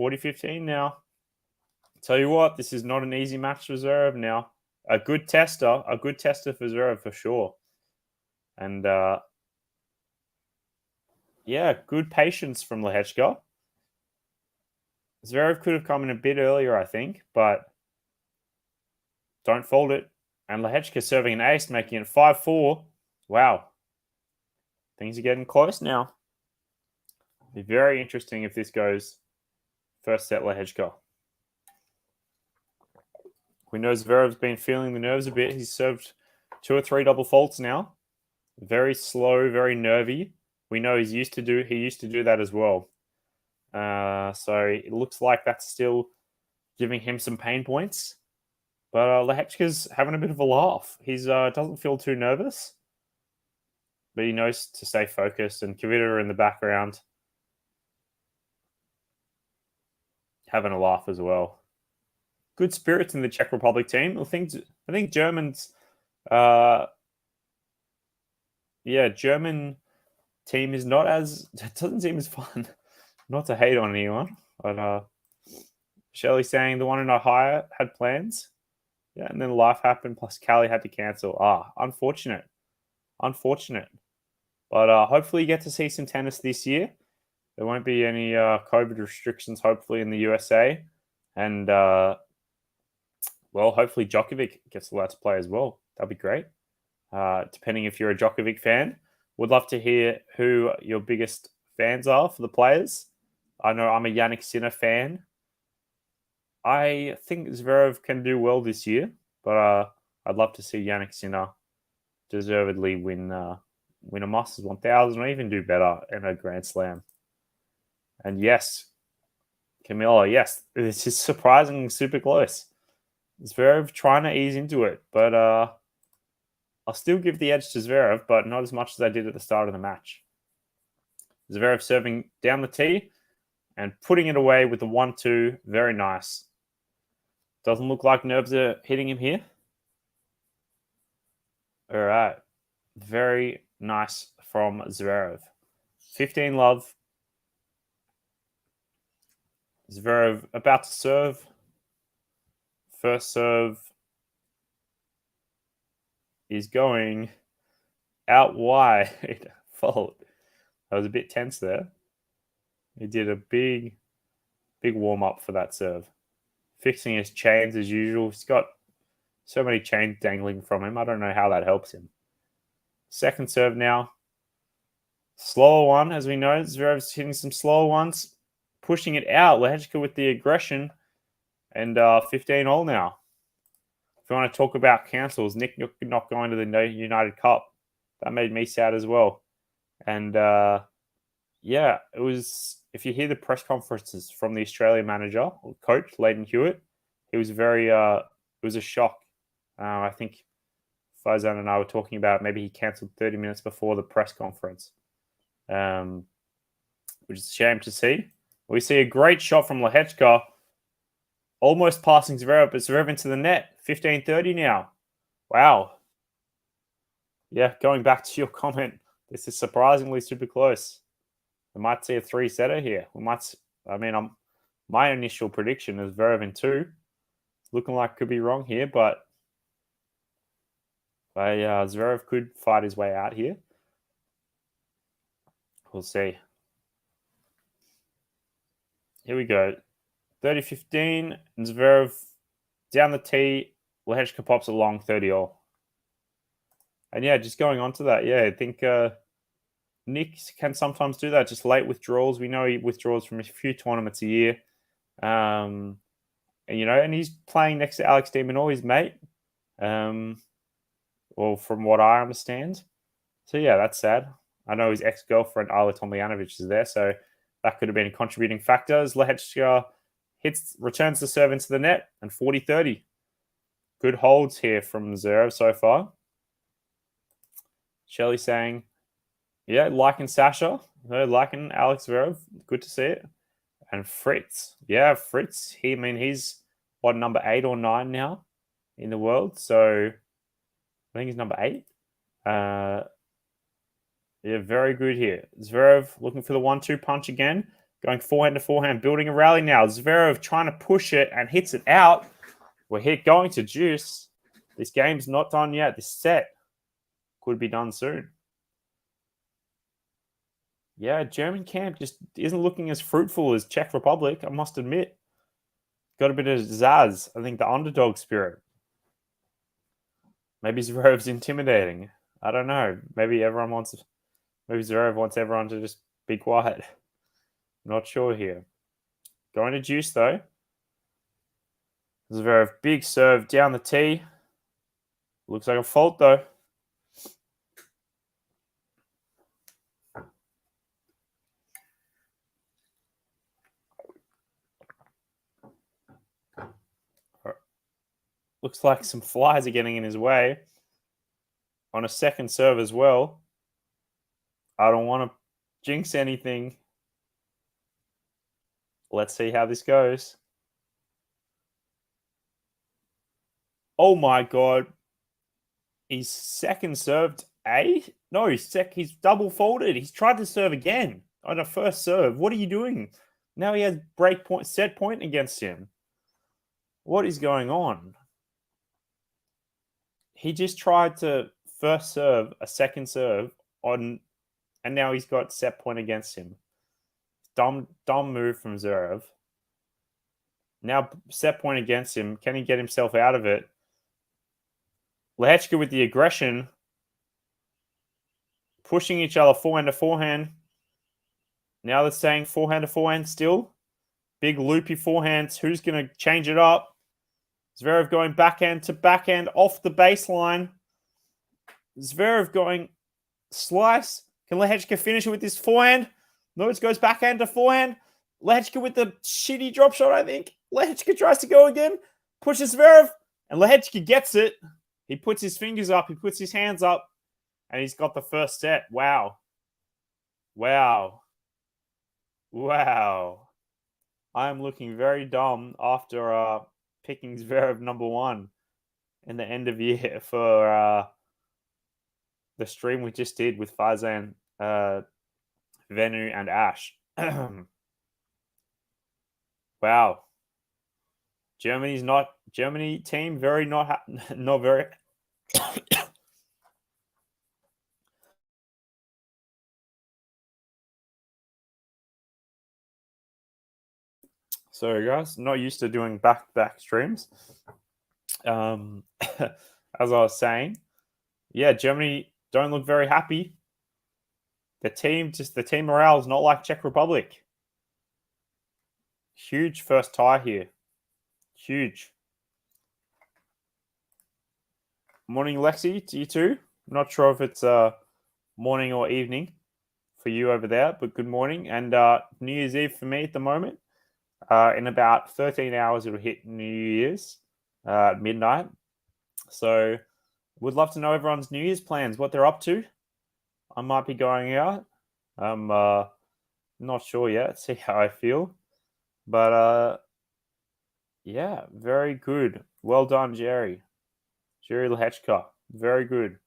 40-15 now. Tell you what, this is not an easy match for Zverev now. A good tester for Zverev for sure. And yeah, good patience from LEHECKA. Zverev could have come in a bit earlier, I think, but don't fold it. And LEHECKA serving an ace, making it 5-4. Wow. Things are getting close now. Be very interesting if this goes first set LEHECKA. We know Zverev's been feeling the nerves a bit. He's served 2 or 3 double faults now. Very slow, very nervy. We know he used to do that as well. So it looks like that's still giving him some pain points. But LEHECKA's having a bit of a laugh. He doesn't feel too nervous, but he knows to stay focused. And Kvitova in the background having a laugh as well. Good spirits in the Czech Republic team. I think Germans, German team is not as, it doesn't seem as fun. Not to hate on anyone, but Shelley saying the one in Ohio had plans. Yeah, and then life happened, plus Callie had to cancel. Unfortunate. But hopefully you get to see some tennis this year. There won't be any COVID restrictions, hopefully, in the USA. And, hopefully Djokovic gets allowed to play as well. That'd be great. Depending if you're a Djokovic fan. Would love to hear who your biggest fans are for the players. I know I'm a Jannik Sinner fan. I think Zverev can do well this year, but I'd love to see Jannik Sinner deservedly win a Masters 1000 or even do better in a Grand Slam. And yes, Camilla, yes, this is surprisingly super close. Zverev trying to ease into it, but I'll still give the edge to Zverev, but not as much as I did at the start of the match. Zverev serving down the tee and putting it away with the 1-2. Very nice. Doesn't look like nerves are hitting him here. All right. Very nice from Zverev. 15 love. Zverev about to serve. First serve is going out wide. Fault. That was a bit tense there. He did a big warm-up for that serve. Fixing his chains as usual. He's got so many chains dangling from him. I don't know how that helps him. Second serve now. Slower one, as we know. Zverev's hitting some slower ones. Pushing it out. LEHECKA with the aggression. And 15 all now. If you want to talk about cancels, Nick not going to the United Cup. That made me sad as well. And yeah, it was... If you hear the press conferences from the Australian manager or coach, Leighton Hewitt, he was very... it was a shock. I think Faizan and I were talking about maybe he cancelled 30 minutes before the press conference, which is a shame to see. We see a great shot from LEHECKA, almost passing Zverev, but Zverev into the net. 15-30 now. Wow. Yeah, going back to your comment, this is surprisingly super close. We might see a 3-setter here. We might. I mean, my initial prediction is Zverev in 2. Looking like could be wrong here, but Zverev could fight his way out here. We'll see. Here we go. 30-15. And Zverev down the tee. LEHECKA pops a long 30-all. And yeah, just going on to that, yeah, I think Nick can sometimes do that, just late withdrawals. We know he withdraws from a few tournaments a year. And, you know, and he's playing next to Alex de Minaur, his mate. Well, from what I understand. So, yeah, that's sad. I know his ex-girlfriend, Ayla Tomljanovic, is there, so that could have been a contributing factor as LEHECKA returns the serve into the net and 40-30. Good holds here from Zverev so far. Shelley saying, yeah, liking Sasha, liking Alex Zverev. Good to see it. And Fritz. Yeah, Fritz. He's, what, number 8 or 9 now in the world? So I think he's number 8. Yeah, very good here. Zverev looking for the 1-2 punch again. Going forehand to forehand, building a rally now. Zverev trying to push it and hits it out. We're going to juice. This game's not done yet. This set could be done soon. Yeah, German camp just isn't looking as fruitful as Czech Republic, I must admit. Got a bit of zazz. I think the underdog spirit. Maybe Zverev's intimidating. I don't know. Maybe Zverev wants everyone to just be quiet. Not sure here. Going to juice though. Zverev, big serve down the tee. Looks like a fault though. Looks like some flies are getting in his way. On a second serve as well. I don't want to jinx anything. Let's see how this goes. Oh my God. He's second served A? No, he's double folded. He's tried to serve again on a first serve. What are you doing? Now he has break point, set point against him. What is going on? He just tried to first serve a second serve on, and now he's got set point against him. Dumb move from Zverev. Now set point against him. Can he get himself out of it? LEHECKA with the aggression. Pushing each other forehand to forehand. Now they're saying forehand to forehand still. Big loopy forehands. Who's going to change it up? Zverev going backhand to backhand off the baseline. Zverev going slice. Can LEHECKA finish it with this forehand? No, it goes backhand to forehand. LEHECKA with the shitty drop shot, I think. LEHECKA tries to go again, pushes ZVEREV, and LEHECKA gets it. He puts his fingers up, he puts his hands up, and he's got the first set. Wow. Wow. Wow. I'm looking very dumb after picking ZVEREV number 1 in the end of year for the stream we just did with Farzan, Venu, and Ash. Wow. Germany team very not very. Sorry guys, not used to doing back-to-back streams. As I was saying, yeah, Germany don't look very happy. The team morale is not like Czech Republic. Huge first tie here. Huge. Morning, Lexi, to you too. I'm not sure if it's morning or evening for you over there, but good morning. And New Year's Eve for me at the moment. In about 13 hours, it'll hit New Year's midnight. So would love to know everyone's New Year's plans, what they're up to. I might be going out. I'm not sure yet. See how I feel. But yeah, very good. Well done, Jiri. Jiri LEHECKA. Very good.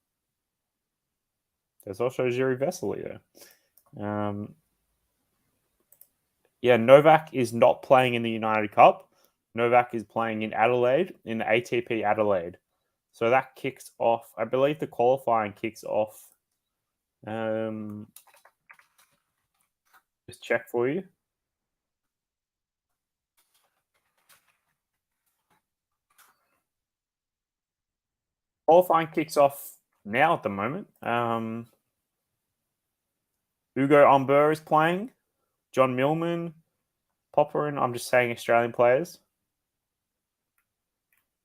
There's also Jiri Vesely there. Yeah, Novak is not playing in the United Cup. Novak is playing in Adelaide, in the ATP Adelaide. So that kicks off, I believe the qualifying kicks off. Just check for you. Qualifying kicks off now at the moment. Ugo Umber is playing. John Millman, Popperin. I'm just saying Australian players.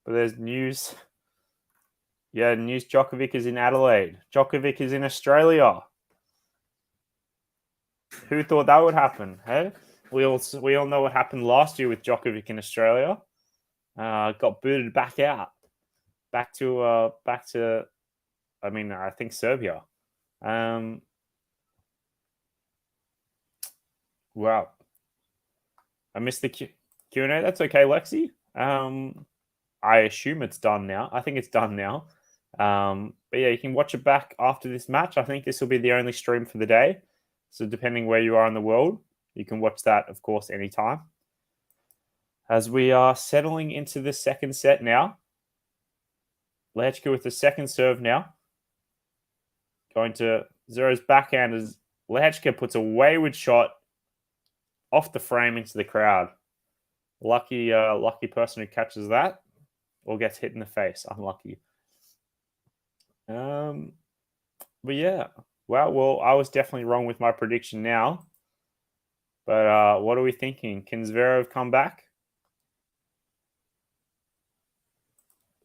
But there's news. Yeah, news Djokovic is in Adelaide. Djokovic is in Australia. Who thought that would happen? Hey, we all know what happened last year with Djokovic in Australia. Got booted back out, back to I mean, I think Serbia. Wow, I missed the Q&A. That's okay, Lexi. I assume it's done now. I think it's done now. But yeah, you can watch it back after this match. I think this will be the only stream for the day. So depending where you are in the world, you can watch that, of course, anytime. As we are settling into the second set now. LEHECKA with the second serve now. Going to Zero's backhand as LEHECKA puts a wayward shot off the frame into the crowd. Lucky person who catches that or gets hit in the face. Unlucky. But yeah. Wow, well, I was definitely wrong with my prediction now. But what are we thinking? Can ZVEREV come back?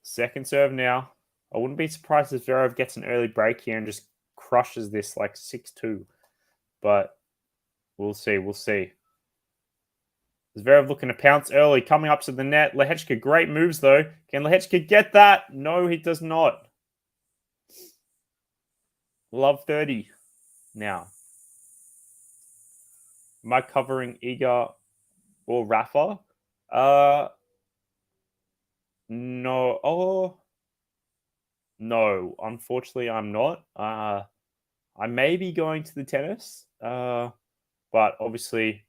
Second serve now. I wouldn't be surprised if ZVEREV gets an early break here and just crushes this like 6-2. But we'll see. We'll see. ZVEREV looking to pounce early, coming up to the net. LEHECKA, great moves though. Can LEHECKA get that? No, he does not. Love 30 now. Am I covering Iga or Rafa? No. Oh, no. Unfortunately, I'm not. I may be going to the tennis, but obviously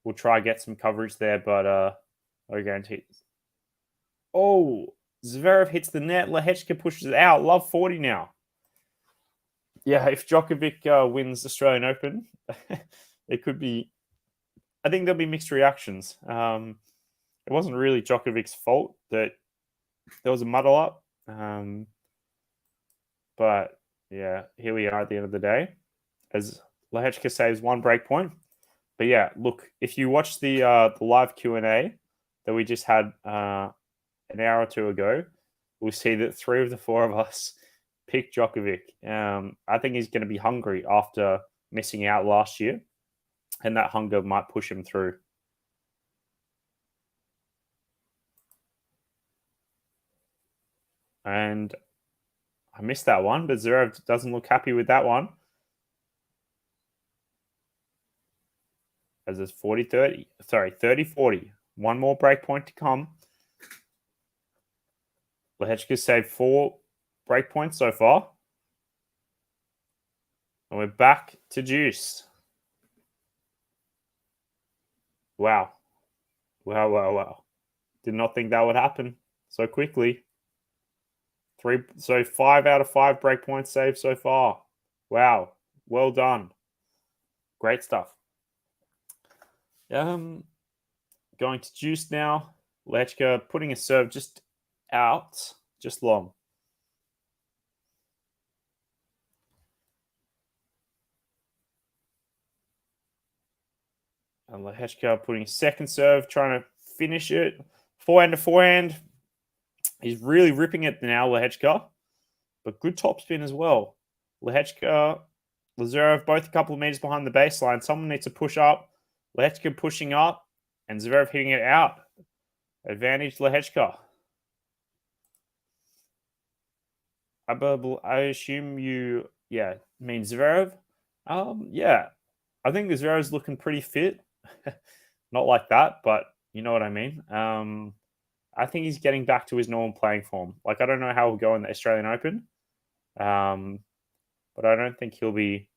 we'll try to get some coverage there. But I guarantee. Oh, ZVEREV hits the net. LEHECKA pushes it out. Love 40 now. Yeah, if Djokovic wins Australian Open, it could be. I think there'll be mixed reactions. It wasn't really Djokovic's fault that there was a muddle up. But yeah, here we are at the end of the day as LEHECKA saves one break point. But yeah, look, if you watch the live Q&A that we just had an hour or two ago, we'll see that 3 of the 4 of us picked Djokovic. I think he's going to be hungry after missing out last year, and that hunger might push him through. And I missed that one, but ZVEREV doesn't look happy with that one. As it's 40-30. Sorry, 30-40. One more break point to come. LEHECKA saved 4 break points so far. And we're back to juice. Wow. Wow. Did not think that would happen so quickly. 5 out of 5 break points saved so far. Wow. Well done. Great stuff. Going to juice now. LEHECKA putting a serve just out, just long. And LEHECKA putting a second serve, trying to finish it. Forehand to forehand. He's really ripping it now, LEHECKA. But good topspin as well. LEHECKA, ZVEREV, both a couple of meters behind the baseline. Someone needs to push up. LEHECKA pushing up. And ZVEREV hitting it out. Advantage LEHECKA. I assume you, mean ZVEREV. Yeah. I think the ZVEREV's looking pretty fit. Not like that, but you know what I mean. I think he's getting back to his normal playing form. Like, I don't know how he'll go in the Australian Open, but I don't think he'll be.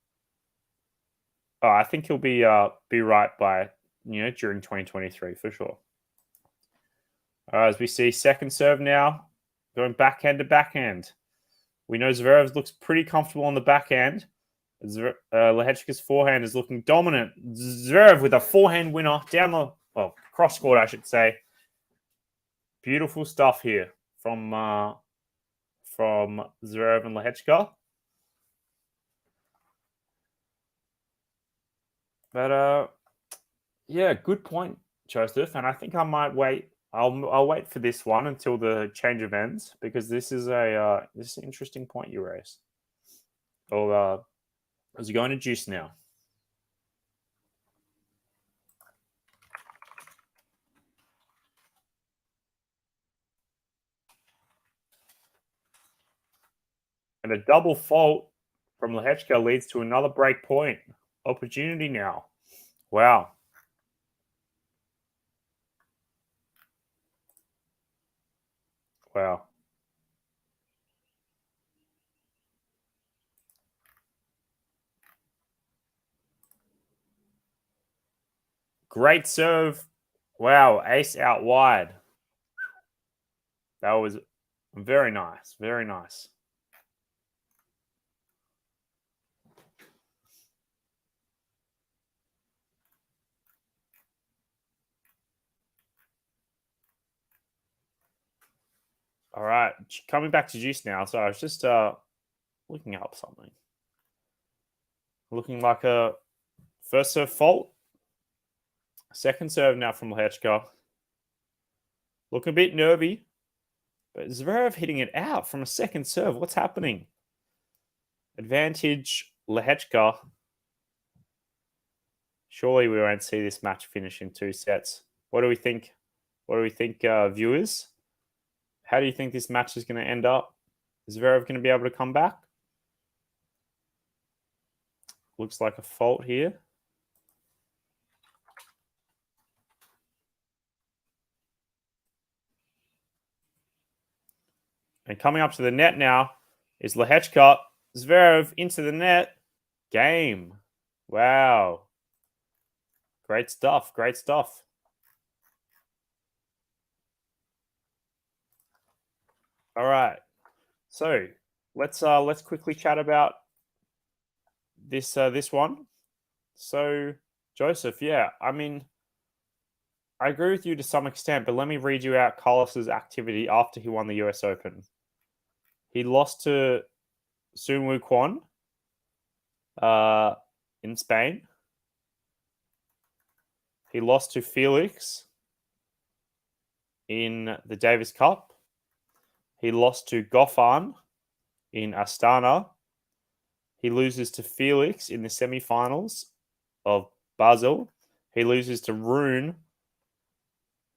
Oh, I think he'll be right by during 2023 for sure. As we see second serve now, going backhand to backhand. We know ZVEREV looks pretty comfortable on the backhand. LEHECKA's forehand is looking dominant. ZVEREV with a forehand winner down the cross court, I should say. Beautiful stuff here from ZVEREV and LEHECKA. But yeah, good point, Joseph. And I think I might wait. I'll wait for this one until the change of ends, because this is an interesting point you raised. Well, as we go into juice now. And a double fault from LEHECKA leads to another break point. Opportunity now. Wow. Wow. Great serve. Wow. Ace out wide. That was very nice. Very nice. All right. Coming back to juice now. So I was just looking up something. Looking like a first serve fault. Second serve now from LEHECKA. Looking a bit nervy. But ZVEREV hitting it out from a second serve. What's happening? Advantage LEHECKA. Surely we won't see this match finish in 2 sets. What do we think? What do we think, viewers? How do you think this match is going to end up? Is ZVEREV going to be able to come back? Looks like a fault here. And coming up to the net now is LEHECKA. ZVEREV into the net. Game. Wow. Great stuff. Great stuff. All right. So let's quickly chat about this one. So Joseph, yeah, I mean, I agree with you to some extent, but let me read you out Carlos's activity after he won the US Open. He lost to Soonwoo Kwon in Spain. He lost to Felix in the Davis Cup. He lost to Goffin in Astana. He loses to Felix in the semifinals of Basel. He loses to Rune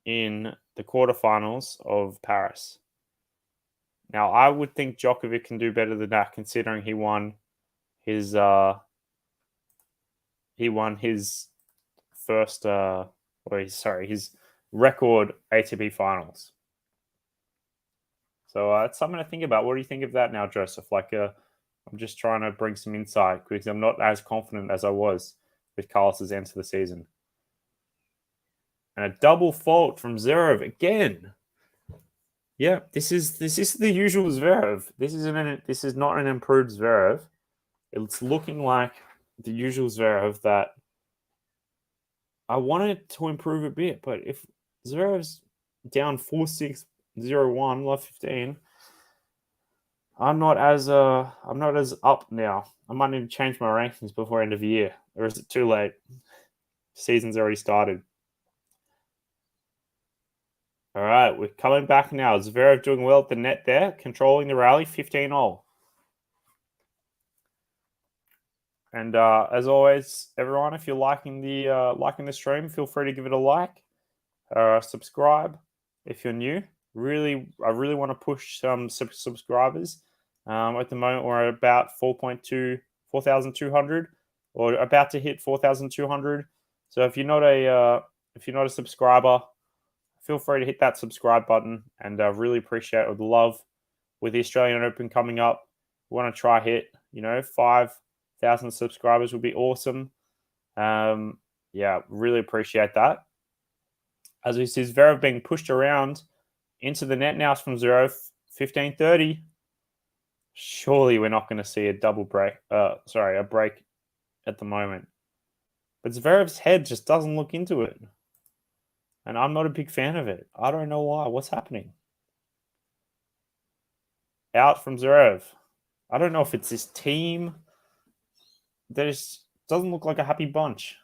in the quarterfinals of Paris. Now, I would think Djokovic can do better than that, considering he won his first his record ATP finals. So it's something to think about. What do you think of that now, Joseph? I'm just trying to bring some insight because I'm not as confident as I was with Carlos's end to the season. And a double fault from Zverev again. Yeah, this is the usual Zverev. This is not an improved Zverev. It's looking like the usual Zverev that I wanted to improve a bit, but if Zverev's down 4-6, 0-1, love 15, I'm not as up now. I might need to change my rankings before end of the year. Or is it too late? Season's already started. All right, we're coming back now. Zverev doing well at the net there, controlling the rally, 15-all. And as always, everyone, if you're liking the stream, feel free to give it a like, subscribe if you're new. I really want to push some subscribers. At the moment, we're at about 4,200, or about to hit 4,200. So if you're not a subscriber, feel free to hit that subscribe button, and I really appreciate it with the love. With the Australian Open coming up, we want to try hit 5,000 subscribers would be awesome. Yeah, really appreciate that. As we see Zverev being pushed around into the net now from Zverev, 15-30. Surely we're not going to see a double break. A break at the moment. But Zverev's head just doesn't look into it. And I'm not a big fan of it. I don't know why. What's happening? Out from Zverev. I don't know if it's this team. Doesn't look like a happy bunch.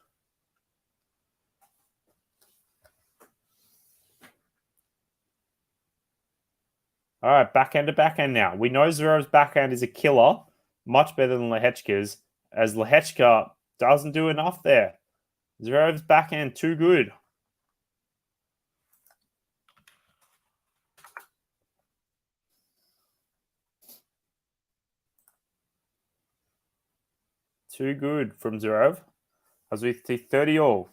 All right, backhand to backhand now. We know Zverev's backhand is a killer, much better than LEHECKA's, as LEHECKA doesn't do enough there. Zverev's backhand too good. Too good from Zverev. As we see 30-all.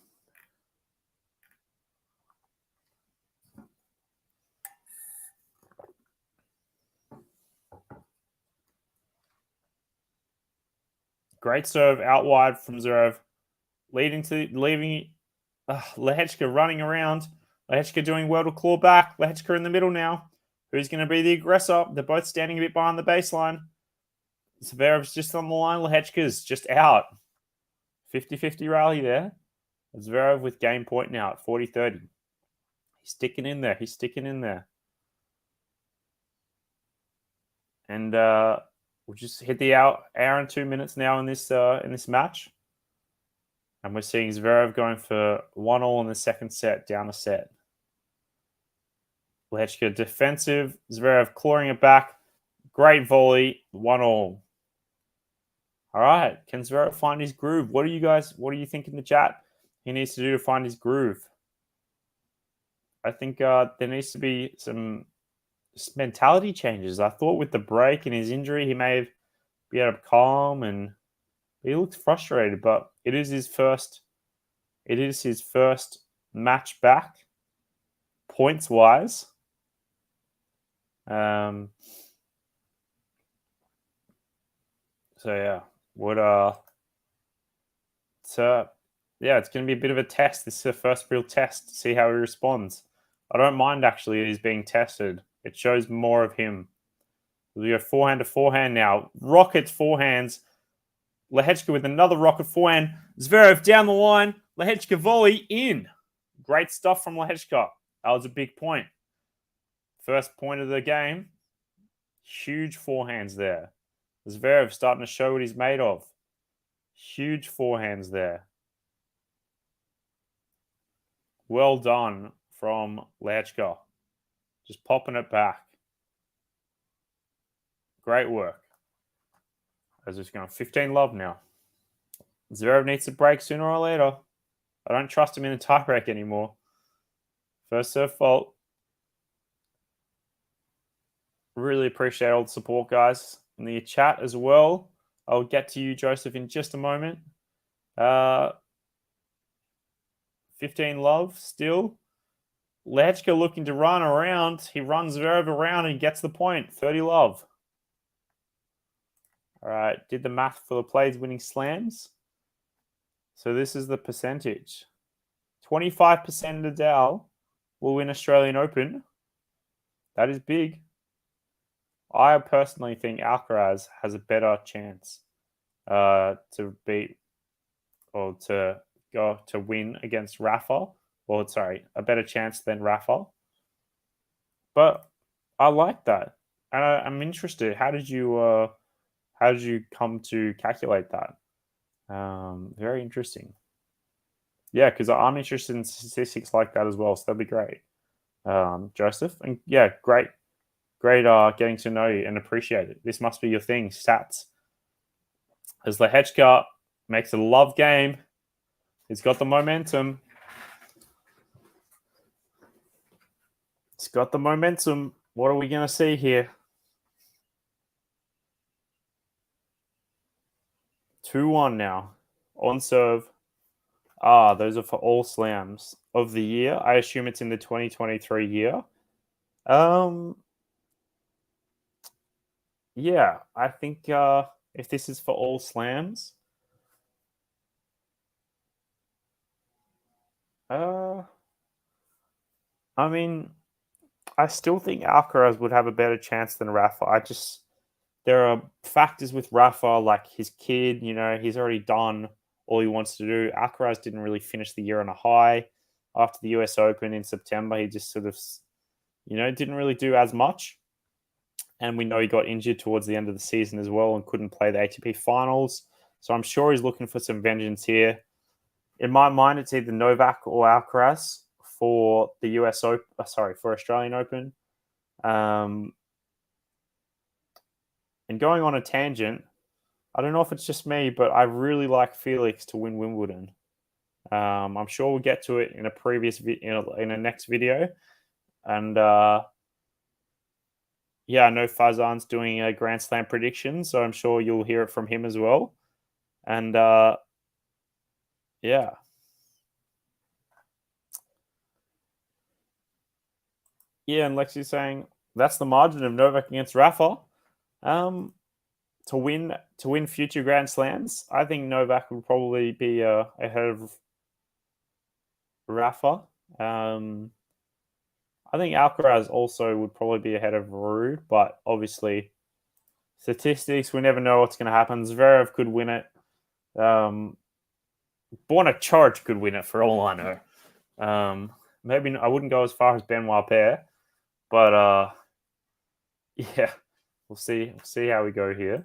Great serve out wide from Zverev, leaving LEHECKA running around. LEHECKA doing well to claw back. LEHECKA in the middle now. Who's going to be the aggressor? They're both standing a bit behind the baseline. Zverev's just on the line. LEHECKA's just out. 50-50 rally there. Zverev with game point now at 40-30. He's sticking in there. And we'll just hit the hour and 2 minutes now in this match. And we're seeing Zverev going for 1-all in the second set, down a set. LEHECKA defensive. Zverev clawing it back. Great volley. 1-all. All right. Can Zverev find his groove? What do you think in the chat he needs to do to find his groove? I think there needs to be some mentality changes. I thought with the break and his injury, he may have been able to calm, and he looked frustrated, but it is his first match back, points wise. So yeah, it's going to be a bit of a test. This is the first real test to see how he responds. I don't mind actually he's being tested. It shows more of him. We go forehand to forehand now. Rockets forehands. LEHECKA with another rocket forehand. Zverev down the line. LEHECKA volley in. Great stuff from LEHECKA. That was a big point. First point of the game. Huge forehands there. Zverev starting to show what he's made of. Huge forehands there. Well done from LEHECKA. Just popping it back. Great work. As it's going 15-love now. Zverev needs to break sooner or later. I don't trust him in a tiebreak anymore. First serve fault. Really appreciate all the support, guys, in the chat as well. I'll get to you, Joseph, in just a moment. 15 love still. LEHECKA looking to run around. He runs Zverev around and gets the point. 30 love. All right, did the math for the plays winning slams. So this is the percentage. 25% Nadal will win Australian Open. That is big. I personally think Alcaraz has a better chance to beat or to go to win against Rafa. Well, sorry, a better chance than Rafa. But I like that, and I'm interested. How did you come to calculate that? Very interesting. Yeah, because I'm interested in statistics like that as well. So that'd be great, Joseph. And yeah, great getting to know you and appreciate it. This must be your thing, stats. As LEHECKA makes a love game, he's got the momentum. It's got the momentum. What are we going to see here? 2-1 now. On serve. Those are for all slams of the year. I assume it's in the 2023 year. Yeah, I think if this is for all slams, I mean, I still think Alcaraz would have a better chance than Rafa. There are factors with Rafa, like his kid, he's already done all he wants to do. Alcaraz didn't really finish the year on a high. After the US Open in September, he just sort of, didn't really do as much. And we know he got injured towards the end of the season as well and couldn't play the ATP finals. So I'm sure he's looking for some vengeance here. In my mind, it's either Novak or Alcaraz for the US Open. For Australian Open. And going on a tangent, I don't know if it's just me, but I really like Felix to win Wimbledon. I'm sure we'll get to it in a in a next video. And yeah, I know Fazan's doing a Grand Slam prediction, so I'm sure you'll hear it from him as well. And yeah. Yeah, and Lexi's saying that's the margin of Novak against Rafa. To win future Grand Slams, I think Novak would probably be ahead of Rafa. I think Alcaraz also would probably be ahead of Rue, but obviously statistics, we never know what's going to happen. Zverev could win it. Borna Charge could win it for all I know. Maybe I wouldn't go as far as Benoit Paire, but yeah, we'll see how we go here.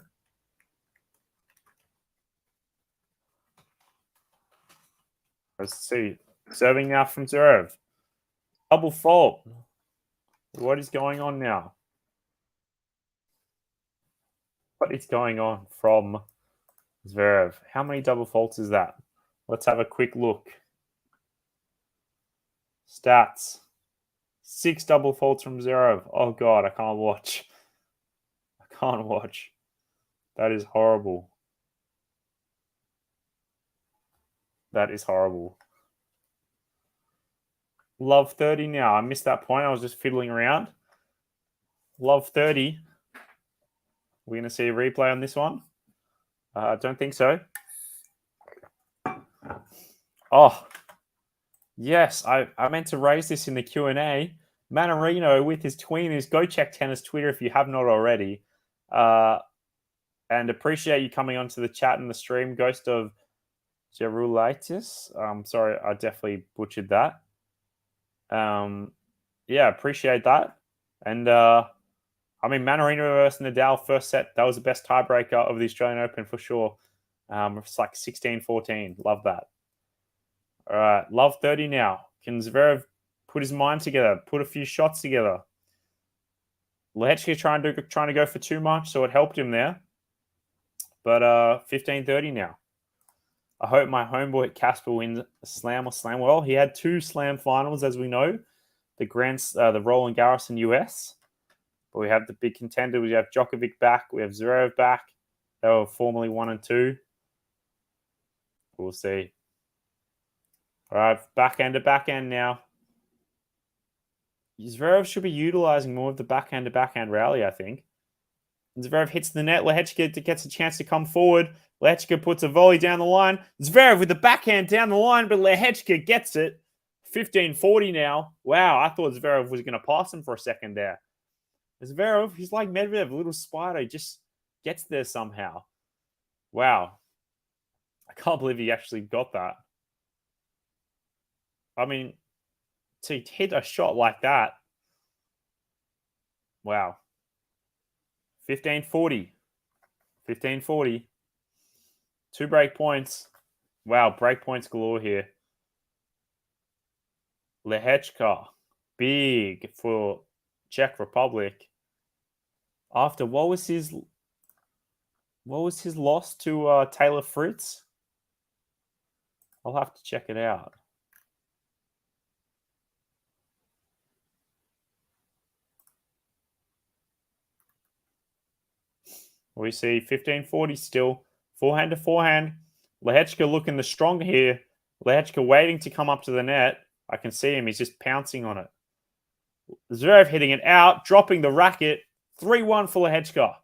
Let's see. Serving now from Zverev. Double fault. What is going on now? What is going on from Zverev? How many double faults is that? Let's have a quick look. Stats. 6 double faults from Zverev. Oh, God, I can't watch. That is horrible. That is horrible. Love 30 now. I missed that point. I was just fiddling around. Love 30. We're going to see a replay on this one. I don't think so. Oh, yes. I meant to raise this in the Q&A. Manarino with his tweeners. Go check Tennis Twitter if you have not already. And appreciate you coming onto the chat and the stream. Ghost of Gerulitis. Sorry, I definitely butchered that. Yeah, appreciate that. And Manarino versus Nadal first set, that was the best tiebreaker of the Australian Open for sure. It's like 16-14. Love that. All right, love 30 now. Can Zverev put his mind together, put a few shots together? LEHECKA trying to go for too much, so it helped him there. But 15-30 now. I hope my homeboy Casper wins a slam or slam. Well, he had 2 slam finals, as we know. The Roland Garros in US. But we have the big contender. We have Djokovic back. We have ZVEREV back. They were formerly 1 and 2. We'll see. All right, backhand to backhand now. ZVEREV should be utilizing more of the backhand to backhand rally, I think. ZVEREV hits the net. LEHECKA gets a chance to come forward. LEHECKA puts a volley down the line. ZVEREV with the backhand down the line, but LEHECKA gets it. 15-40 now. Wow, I thought ZVEREV was going to pass him for a second there. ZVEREV, he's like Medvedev, a little spider. He just gets there somehow. Wow. I can't believe he actually got that. I mean, to hit a shot like that. Wow. 15-40. 15-40. 2 break points. Wow, break points galore here. LEHECKA. Big for Czech Republic. After what was his loss to Taylor Fritz? I'll have to check it out. We see 15-40 still. Forehand to forehand. LEHECKA looking the stronger here. LEHECKA waiting to come up to the net. I can see him. He's just pouncing on it. ZVEREV hitting it out, dropping the racket. 3-1 for LEHECKA.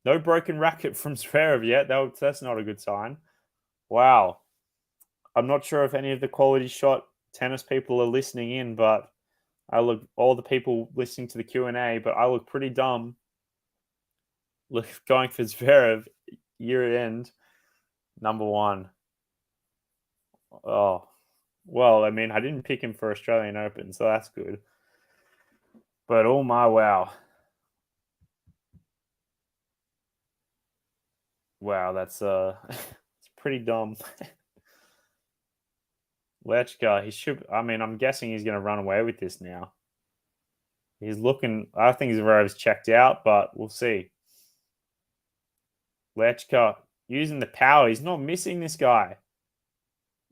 No broken racket from ZVEREV yet. That's not a good sign. Wow. I'm not sure if any of the QualityShot tennis people are listening in, but all the people listening to the Q&A, but I look pretty dumb. Going for ZVEREV year end, number 1. Oh, well, I mean, I didn't pick him for Australian Open, so that's good. But oh my wow. Wow, that's it's pretty dumb. LEHECKA, he should. I mean, I'm guessing he's going to run away with this now. He's looking. I think ZVEREV's checked out, but we'll see. LEHECKA using the power. He's not missing this guy.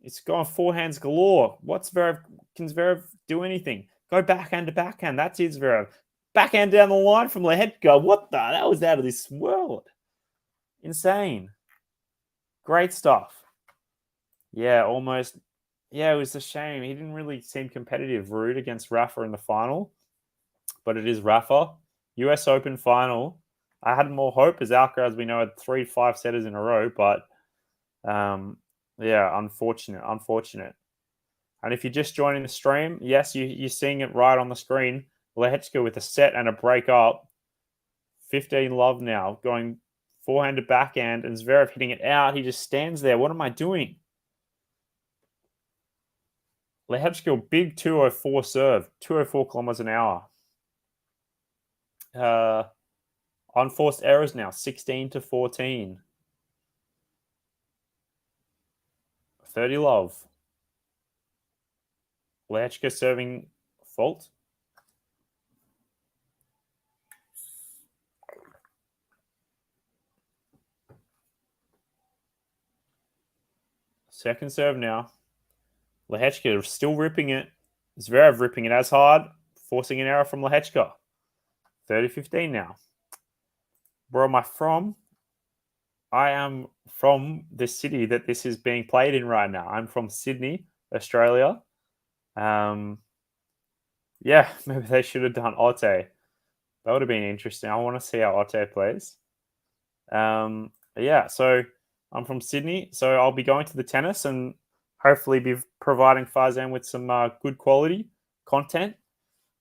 It's gone forehands galore. What's ZVEREV? Can ZVEREV do anything? Go backhand to backhand. That's it, ZVEREV. Backhand down the line from LEHECKA. What the? That was out of this world. Insane. Great stuff. Yeah, almost. Yeah, it was a shame. He didn't really seem competitive. Rude against Rafa in the final. But it is Rafa. US Open final. I had more hope as Alcaraz, we know, had 3 5-setters in a row. But, yeah, unfortunate. And if you're just joining the stream, yes, you're seeing it right on the screen. LEHECKA with a set and a break up. 15 love now. Going forehand to backhand. And ZVEREV hitting it out. He just stands there. What am I doing? LEHECKA, big 204 serve. 204 kilometers an hour. Unforced errors now. 16-14. 30 love. LEHECKA serving fault. Second serve now. LEHECKA still ripping it. ZVEREV ripping it as hard. Forcing an error from LEHECKA. 30-15 now. Where am I from? I am from the city that this is being played in right now. I'm from Sydney, Australia. Yeah, maybe they should have done Otte. That would have been interesting. I want to see how Otte plays. Yeah, so I'm from Sydney. So I'll be going to the tennis and hopefully be providing Farzan with some good quality content.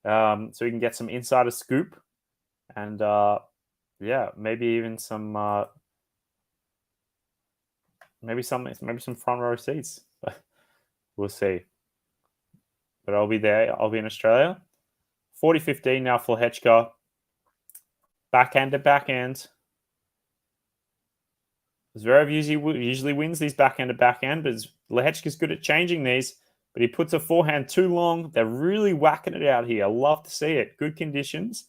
So we can get some insider scoop. And yeah, maybe even some maybe some front row seats. We'll see. But I'll be there. I'll be in Australia. 40-15 now for LEHECKA. Backhand to backhand. ZVEREV usually wins these backhand to backhand, but LEHECKA's good at changing these. But he puts a forehand too long. They're really whacking it out here. I love to see it. Good conditions.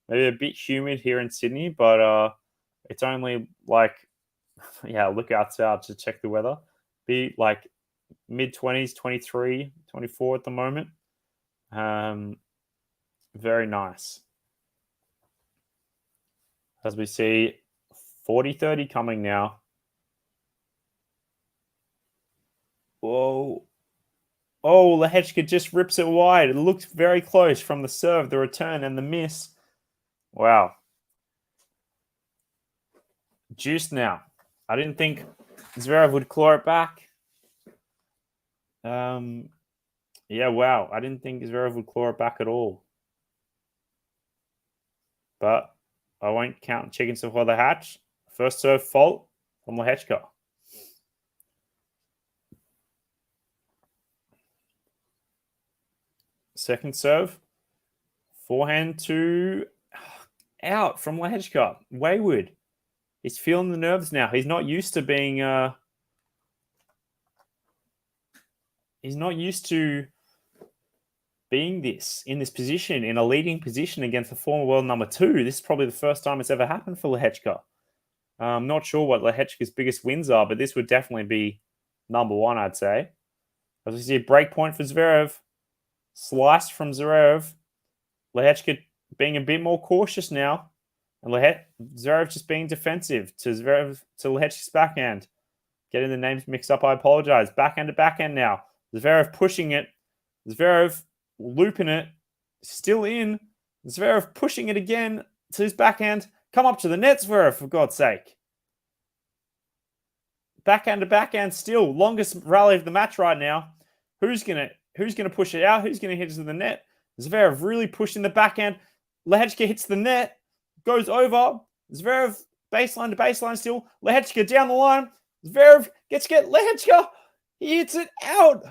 Maybe a bit humid here in Sydney, but it's only like, yeah, look outside to check the weather. Be like mid-20s, 23, 24 at the moment. Very nice. as we see 40-30 coming now. Whoa. Oh, LEHECKA just rips it wide. It looked very close from the serve, the return, and the miss. Wow. Juice now. I didn't think ZVEREV would claw it back. Yeah, wow. I didn't think ZVEREV would claw it back at all. But I won't count chickens before they hatch. First serve fault from LEHECKA. Second serve. Forehand to out from LEHECKA. Wayward. He's feeling the nerves now. He's not used to being... he's not used to being in this position, in a leading position against the former world number 2. This is probably the first time it's ever happened for LEHECKA. I'm not sure what LEHECKA's biggest wins are, but this would definitely be number 1, I'd say. As we see a break point for ZVEREV. Slice from ZVEREV. LEHECKA being a bit more cautious now. And ZVEREV just being defensive to LEHECKA's backhand. Getting the names mixed up, I apologize. Backhand to backhand now. ZVEREV pushing it. ZVEREV looping it. Still in. ZVEREV pushing it again to his backhand. Come up to the net, ZVEREV, for God's sake. Backhand to backhand still. Longest rally of the match right now. Who's gonna push it out? Who's gonna hit it to the net? ZVEREV really pushing the backhand. LEHECKA hits the net. Goes over. ZVEREV baseline to baseline still. LEHECKA down the line. ZVEREV gets LEHECKA. He hits it out.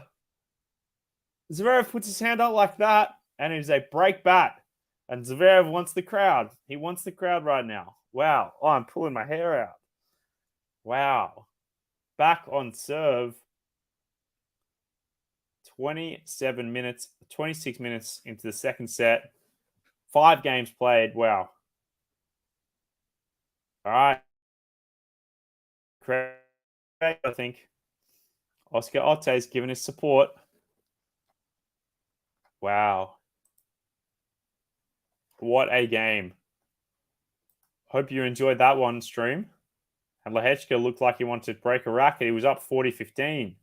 ZVEREV puts his hand up like that, and it is a break bat. And ZVEREV wants the crowd. He wants the crowd right now. Wow. Oh, I'm pulling my hair out. Wow. Back on serve. 26 minutes into the second set. 5 games played. Wow. All right. I think Oscar Otte's given his support. Wow. What a game. Hope you enjoyed that one, stream. And LEHECKA looked like he wanted to break a racket. He was up 40-15.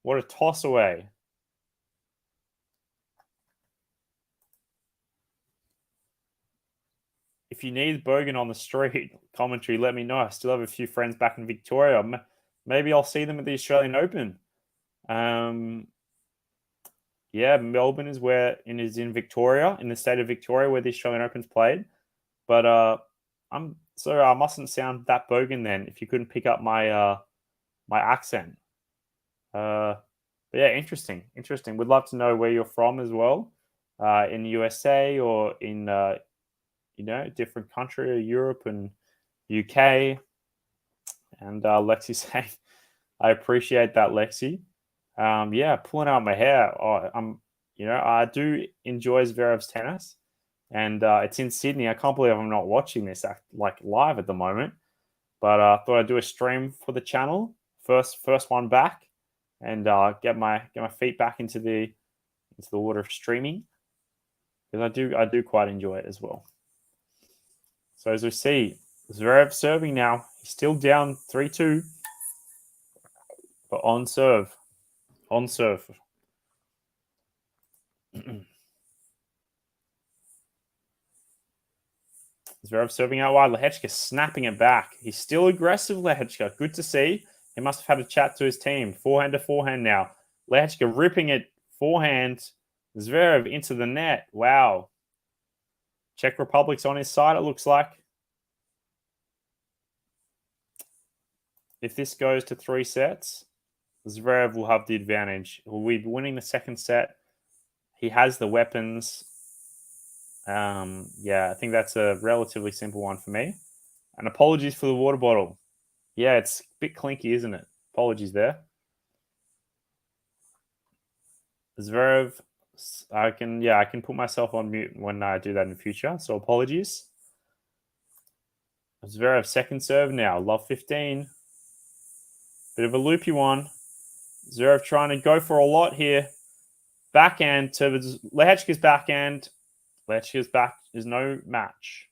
What a toss away. If you need Bogan on the street commentary, let me know. I still have a few friends back in Victoria. Maybe I'll see them at the Australian Open. Yeah, Melbourne is in Victoria, in the state of Victoria, where the Australian Open's played. But I'm sorry, I mustn't sound that bogan then if you couldn't pick up my my accent. But yeah, interesting. We'd love to know where you're from as well, in the USA or in different country, or Europe and UK. And Lexi saying, I appreciate that, Lexi. Yeah, pulling out my hair. I do enjoy ZVEREV's tennis, and it's in Sydney. I can't believe I'm not watching this live at the moment. But I thought I'd do a stream for the channel, first one back, and get my feet back into the water of streaming, because I do quite enjoy it as well. So as we see, ZVEREV serving now. He's still down 3-2, but on serve. ZVEREV serving out wide. LEHECKA snapping it back. He's still aggressive, LEHECKA. Good to see. He must have had a chat to his team. Forehand to forehand now. LEHECKA ripping it forehand. ZVEREV into the net. Wow. Czech Republic's on his side, it looks like. If this goes to 3 sets, ZVEREV will have the advantage. He'll be winning the second set. He has the weapons. Yeah, I think that's a relatively simple one for me. And apologies for the water bottle. Yeah, it's a bit clinky, isn't it? Apologies there. ZVEREV, I can put myself on mute when I do that in the future. So apologies. ZVEREV second serve now. Love 15. Bit of a loopy one. ZVEREV trying to go for a lot here. Backhand to LEHECKA's backhand. LEHECKA's back is no match.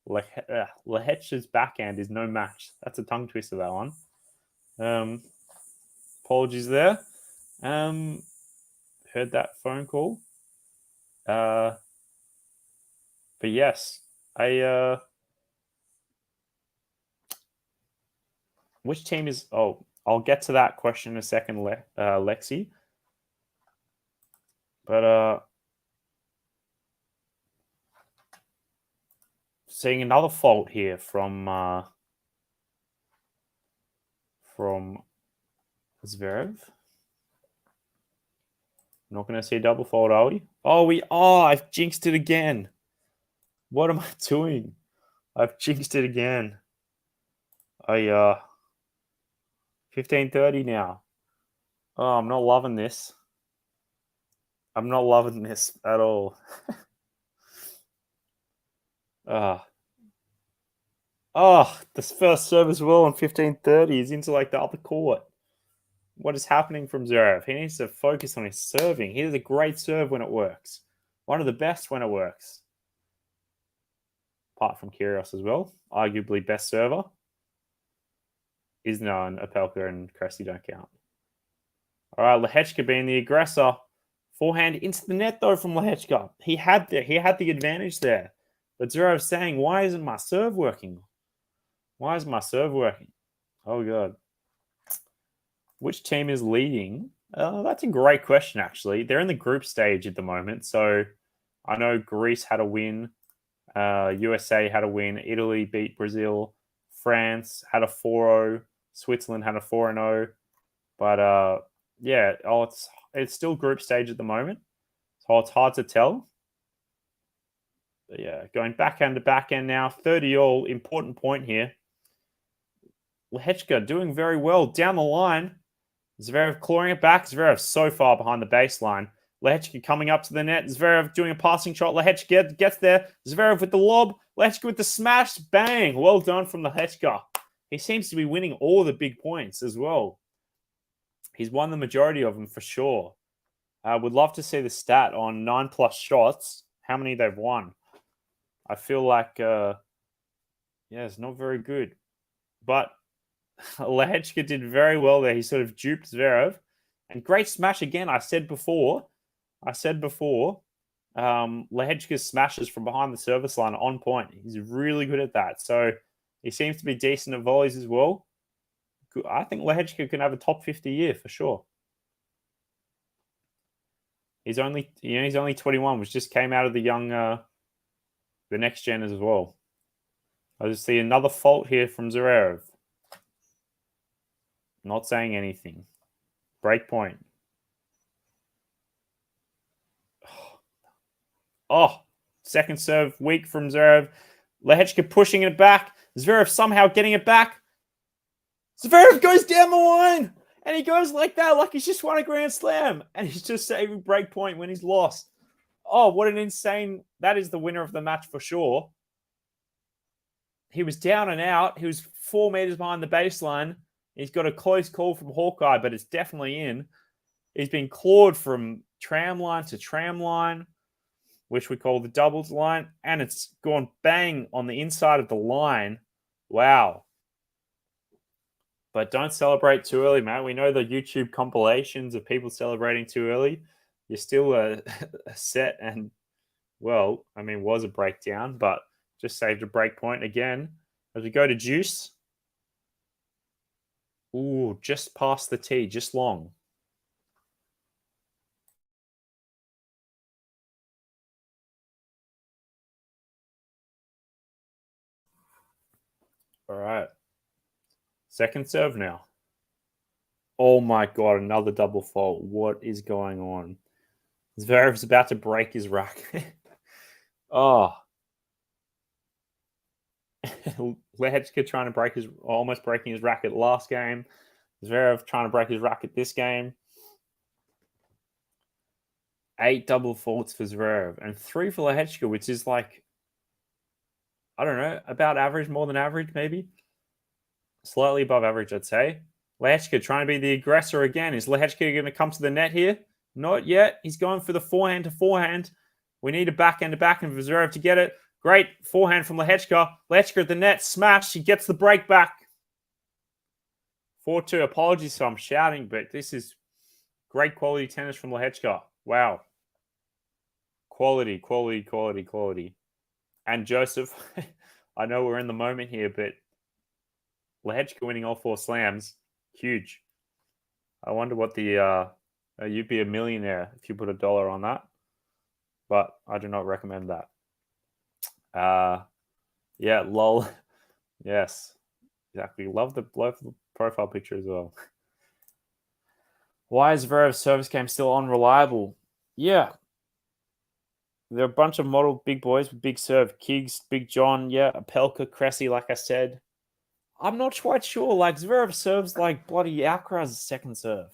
LEHECKA's backhand is no match. That's a tongue twister, that one. Apologies there. Heard that phone call. But yes, which team is... Oh, I'll get to that question in a second, Lexi. But seeing another fault here from ZVEREV. Not going to see a double fault, are we? Oh, I've jinxed it again. What am I doing? I've jinxed it again. 15:30 now. Oh, I'm not loving this. I'm not loving this at all. This first serve as well on 15:30 is into like the upper court. What is happening from ZVEREV? He needs to focus on his serving. He has a great serve when it works. One of the best when it works. Apart from Kyrgios as well. Arguably best server. Is known. Opelka and Cressy don't count. All right, LEHECKA being the aggressor. Forehand into the net though from LEHECKA. He had the advantage there. But ZVEREV saying, why isn't my serve working? Why isn't my serve working? Oh, God. Which team is leading? That's a great question, actually. They're in the group stage at the moment. So I know Greece had a win. USA had a win. Italy beat Brazil. France had a 4-0. Switzerland had a 4-0. But, yeah, it's still group stage at the moment. So it's hard to tell. But yeah, going backhand to backhand now. 30-all, important point here. LEHECKA doing very well down the line. ZVEREV clawing it back. ZVEREV so far behind the baseline. LEHECKA coming up to the net. ZVEREV doing a passing shot. LEHECKA gets there. ZVEREV with the lob. LEHECKA with the smash. Bang. Well done from LEHECKA. He seems to be winning all the big points as well. He's won the majority of them for sure. Would love to see the stat on 9+ shots. How many they've won. I feel like, it's not very good. But LEHECKA did very well there. He sort of duped ZVEREV. And great smash again. I said before, LEHECKA's smashes from behind the service line on point. He's really good at that. So he seems to be decent at volleys as well. I think LEHECKA can have a top 50 year for sure. He's only 21, which just came out of the young, the next gen as well. I just see another fault here from ZVEREV. Not saying anything. Break point. Oh, second serve weak from ZVEREV. LEHECKA pushing it back. ZVEREV somehow getting it back. ZVEREV goes down the line. And he goes like that, like he's just won a Grand Slam. And he's just saving break point when he's lost. Oh, what an insane... That is the winner of the match for sure. He was down and out. He was 4 meters behind the baseline. He's got a close call from Hawkeye, but it's definitely in. He's been clawed from tram line to tram line, which we call the doubles line. And it's gone bang on the inside of the line. Wow. But don't celebrate too early, man. We know the YouTube compilations of people celebrating too early. You're still a set and, well, I mean, was a breakdown, but just saved a break point again. As we go to juice. Ooh, just past the tee, just long. All right. Second serve now. Oh my God, another double fault. What is going on? ZVEREV's about to break his racket. Oh. LEHECKA trying to almost breaking his racket last game. ZVEREV trying to break his racket this game. 8 double faults for ZVEREV and 3 for LEHECKA, which is like, I don't know, about average, more than average, maybe. Slightly above average, I'd say. LEHECKA trying to be the aggressor again. Is LEHECKA going to come to the net here? Not yet. He's going for the forehand to forehand. We need a backhand to backhand for ZVEREV to get it. Great forehand from LEHECKA. LEHECKA at the net, smash. He gets the break back. 4-2. Apologies if I'm shouting, but this is great quality tennis from LEHECKA. Wow. Quality, quality, quality, quality. And Joseph, I know we're in the moment here, but LEHECKA winning all 4 slams, huge. I wonder what the you'd be a millionaire if you put $1 on that, but I do not recommend that. Yeah, lol. Yes, exactly. Love the profile picture as well. Why is ZVEREV's service game still unreliable? Yeah. There are a bunch of model big boys with big serve. Kiggs, Big John, yeah, Apelka, Cressy, like I said. I'm not quite sure. Like, ZVEREV serves like bloody Alcaraz's second serve.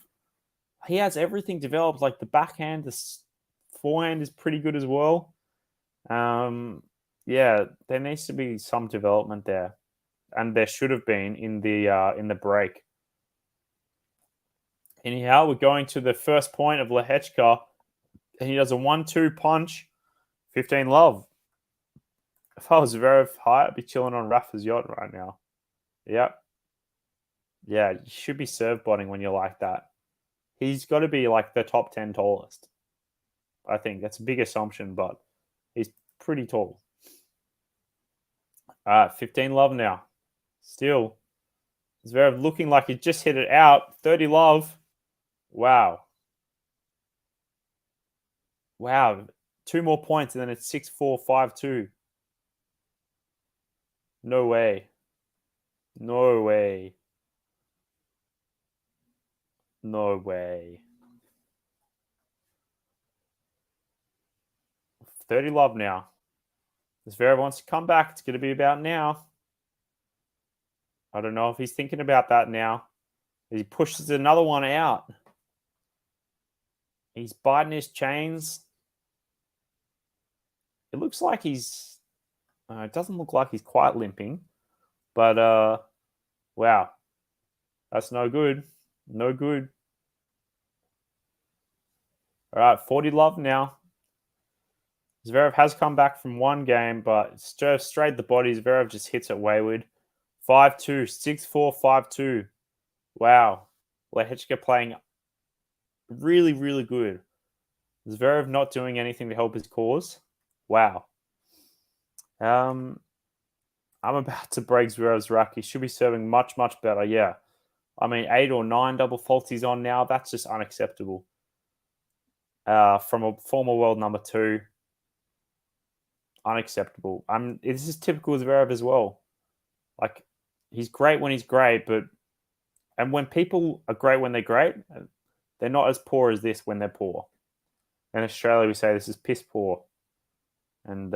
He has everything developed. Like, the backhand, the forehand is pretty good as well. Yeah, there needs to be some development there. And there should have been in the break. Anyhow, we're going to the first point of LEHECKA. And he does a 1-2 punch. 15 love. If I was very high, I'd be chilling on Rafa's yacht right now. Yep. Yeah, you should be serve botting when you're like that. He's got to be like the top 10 tallest. I think that's a big assumption, but he's pretty tall. 15 love now. Still, Zverev looking like he just hit it out. 30 love. Wow. Wow. 2 more points and then it's 6-4, 5-2. No way. No way. No way. 30 love now. Zverev wants to come back. It's going to be about now. I don't know if he's thinking about that now. He pushes another one out. He's biting his chains. It looks like he's... it doesn't look like he's quite limping. But, wow. That's no good. No good. All right, 40 love now. Zverev has come back from one game, but straight the body. Zverev just hits it wayward. 5-2, 6-4, 5-2. Wow. LEHECKA playing really, really good. Zverev not doing anything to help his cause. Wow. I'm about to break Zverev's rack. He should be serving much, much better. Yeah. I mean, 8 or 9 double faults he's on now. That's just unacceptable. From a former world number 2. Unacceptable. This is typical of Zverev as well. Like, he's great when he's great, and when people are great when they're great, they're not as poor as this when they're poor. In Australia, we say this is piss poor. And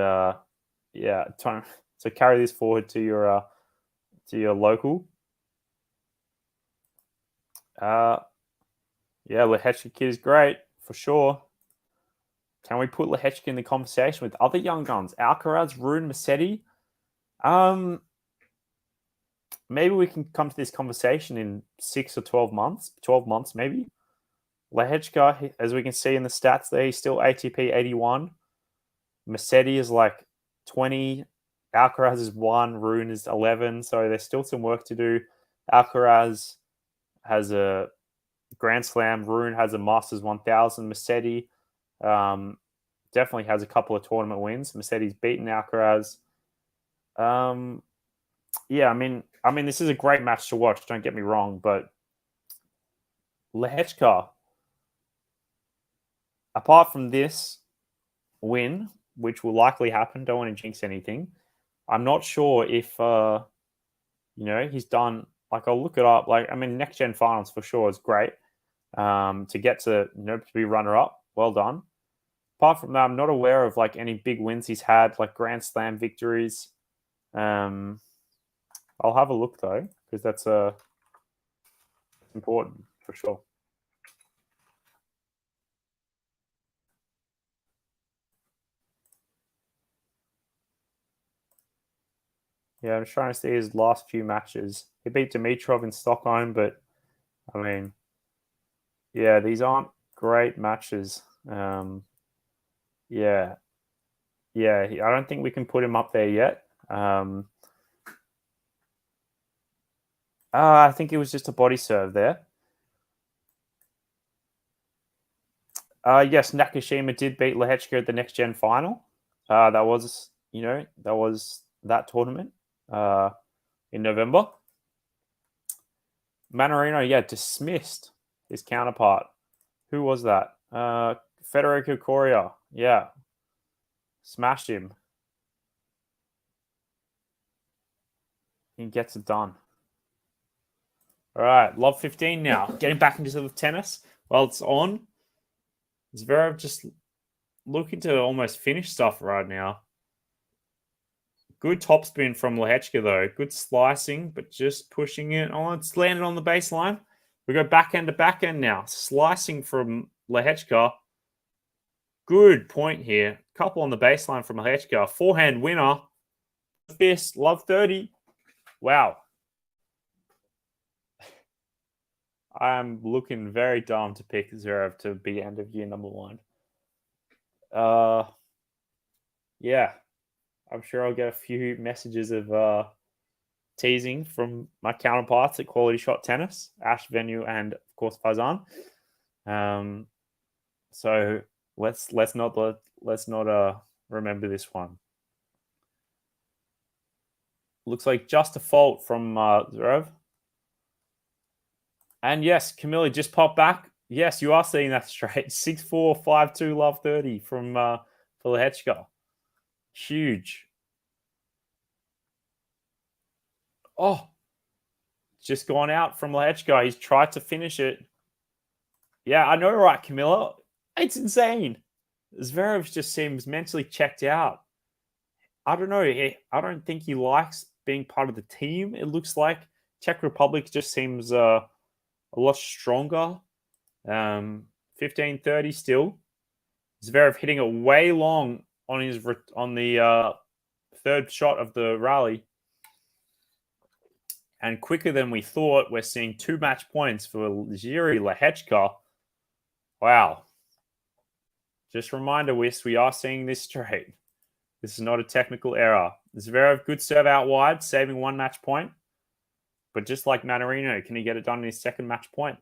yeah, so carry this forward to your local. Yeah, LEHECKA kid is great for sure. Can we put LEHECKA in the conversation with other young guns? Alcaraz, Rune, Musetti? Maybe we can come to this conversation in 6 or 12 months. 12 months, maybe. LEHECKA, as we can see in the stats there, he's still ATP 81. Musetti is like 20. Alcaraz is 1. Rune is 11. So there's still some work to do. Alcaraz has a Grand Slam. Rune has a Masters 1000. Musetti definitely has a couple of tournament wins. Musetti's beaten Alcaraz. Yeah, I mean, this is a great match to watch. Don't get me wrong, but LEHECKA, apart from this win, which will likely happen, don't want to jinx anything. I'm not sure if he's done. Like, I'll look it up. Like, I mean, next gen finals for sure is great. To get to be runner up, well done. Apart from that, I'm not aware of like any big wins he's had, like Grand Slam victories. I'll have a look though, because that's important for sure. Yeah, I'm trying to see his last few matches. He beat Dimitrov in Stockholm, but I mean, yeah, these aren't great matches. Yeah. Yeah, I don't think we can put him up there yet. I think it was just a body serve there. Yes, Nakashima did beat LEHECKA at the Next Gen final. That was that tournament in November. Manarino, yeah, dismissed his counterpart. Who was that? Federico Coria. Yeah. Smashed him. He gets it done. All right, Love 15 now. Getting back into the tennis. Well, it's on. ZVEREV just looking to almost finish stuff right now. Good topspin from LEHECKA, though. Good slicing, but just pushing it on. It's landed on the baseline. We go backhand to backhand now. Slicing from LEHECKA. Good point here. Couple on the baseline from LEHECKA. Forehand winner. Fist, Love 30. Wow. I'm looking very dumb to pick ZVEREV to be end of year number 1. Yeah. I'm sure I'll get a few messages of teasing from my counterparts at QualityShot Tennis, Ash Venue, and of course Faizan. So let's not remember this one. Looks like just a fault from ZVEREV. And yes, Camilla just popped back. Yes, you are seeing that straight. 6-4, 5-2, Love 30 from for LEHECKA. Huge. Oh, just gone out from LEHECKA. He's tried to finish it. Yeah, I know, right, Camilla? It's insane. ZVEREV just seems mentally checked out. I don't know. I don't think he likes being part of the team. It looks like Czech Republic just seems a lot stronger. 15-30 still. ZVEREV hitting it way long on the third shot of the rally. And quicker than we thought. We're seeing 2 match points for Jiri LEHECKA. Wow. Just reminder, we are seeing this straight. This is not a technical error. ZVEREV, good serve out wide, saving 1 match point. But just like Manarino, can he get it done in his second match point?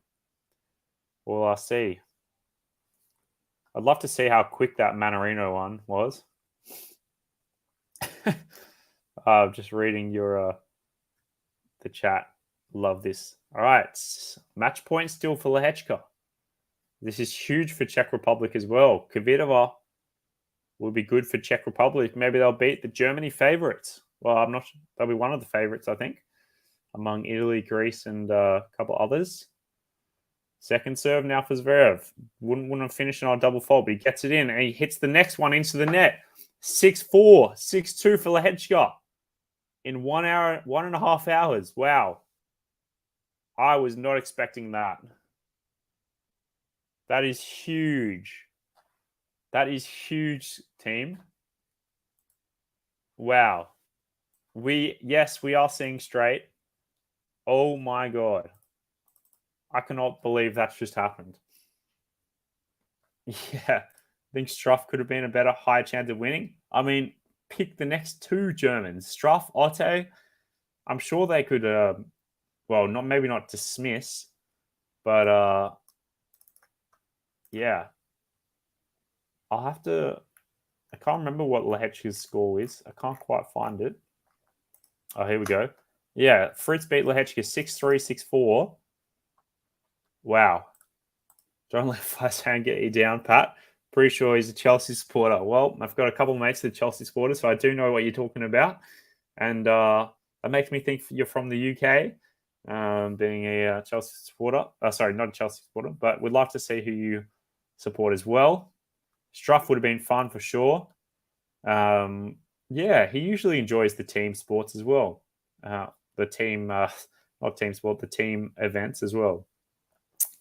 We'll see. I'd love to see how quick that Manarino one was. Just reading your the chat. Love this. All right. Match point still for LEHECKA. This is huge for Czech Republic as well. Kvitova will be good for Czech Republic. Maybe they'll beat the Germany favorites. Well, I'm not sure. They'll be one of the favorites, I think, among Italy, Greece, and a couple others. Second serve now for ZVEREV. Wouldn't have finished on a double fault, but he gets it in and he hits the next one into the net. 6-4, 6-2 for LEHECKA in 1 hour, 1.5 hours. Wow. I was not expecting that. That is huge. That is huge, team. Wow. Yes, we are seeing straight. Oh my God. I cannot believe that's just happened. Yeah. I think Struff could have been a better, higher chance of winning. I mean, pick the next 2 Germans. Struff, Otte. I'm sure they could, well, maybe not dismiss, but yeah. I'll have to... I can't remember what LEHECKA's score is. I can't quite find it. Oh, here we go. Yeah, Fritz beat LEHECKA 6-3, 6-4. Wow. Don't let Faizan get you down, Pat. Pretty sure he's a Chelsea supporter. Well, I've got a couple of mates that are Chelsea supporters, so I do know what you're talking about. And that makes me think you're from the UK, being a Chelsea supporter. Sorry, not a Chelsea supporter, but we'd love to see who you support as well. Struff would have been fun for sure. Yeah, he usually enjoys the team sports as well. The team, not team sport, the team events as well.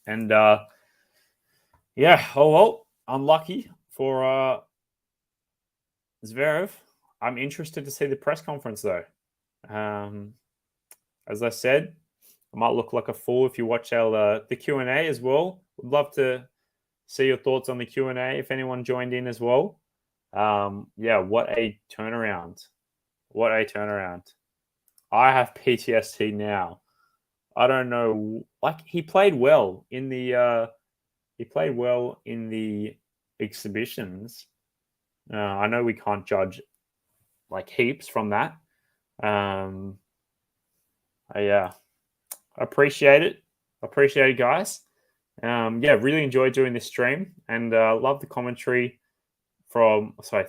And yeah, oh well, unlucky for ZVEREV. I'm interested to see the press conference though. As I said, I might look like a fool if you watch the Q&A as well. Would love to see your thoughts on the Q&A if anyone joined in as well. Yeah, what a turnaround. What a turnaround. I have PTSD now. I don't know. Like, he played well in the exhibitions. I know we can't judge like heaps from that. Yeah, appreciate it. Appreciate it, guys. Yeah, really enjoyed doing this stream, and love the commentary from. Sorry,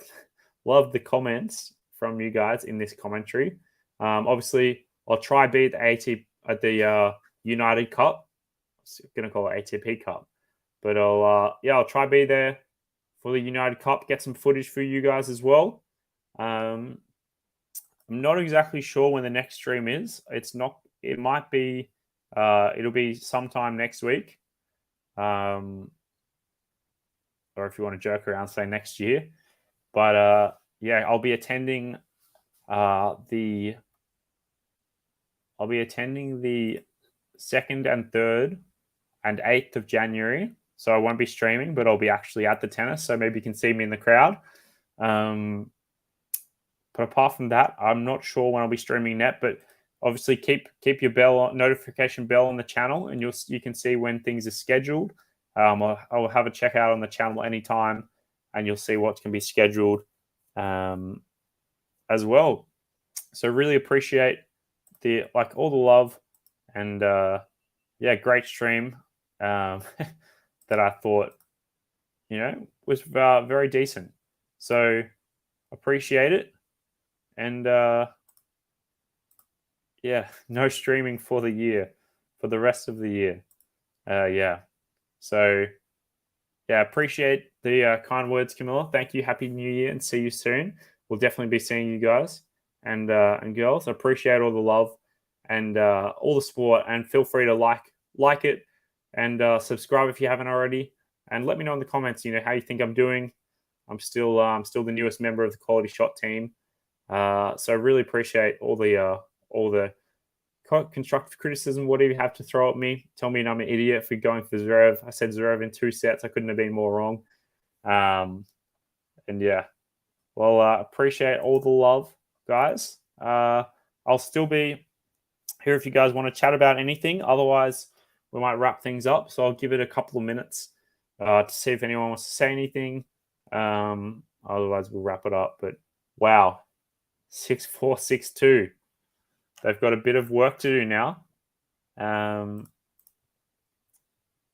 love the comments from you guys in this commentary. Obviously, I'll try beat the ATP at the United Cup. I'm gonna call it ATP Cup, but I'll try be there for the United Cup. Get some footage for you guys as well. I'm not exactly sure when the next stream is. It might be. It'll be sometime next week. Or if you want to joke around, say next year. But yeah, I'll be attending the 2nd and 3rd and 8th of January. So I won't be streaming, but I'll be actually at the tennis. So maybe you can see me in the crowd. But apart from that, I'm not sure when I'll be streaming net. But obviously, keep your notification bell on the channel, and you can see when things are scheduled. I'll have a check out on the channel anytime, and you'll see what can be scheduled as well. So really appreciate all the love, and yeah, great stream that I thought was very decent. So appreciate it, and yeah, no streaming for the rest of the year. Yeah. So yeah, appreciate the kind words, Camilla. Thank you. Happy New Year, and see you soon. We'll definitely be seeing you guys and girls. I appreciate all the love and all the support, and feel free to like it and subscribe if you haven't already, and let me know in the comments how you think I'm doing. I'm still the newest member of the QualityShot team, so I really appreciate all the constructive criticism, whatever you have to throw at me. Tell me I'm an idiot for going for ZVEREV. I said ZVEREV in 2 sets. I couldn't have been more wrong. And yeah, well, appreciate all the love, guys. I'll still be here if you guys want to chat about anything. Otherwise, we might wrap things up. So I'll give it a couple of minutes to see if anyone wants to say anything. Otherwise, we'll wrap it up. But wow, 6-4, 6-2. They've got a bit of work to do now. We're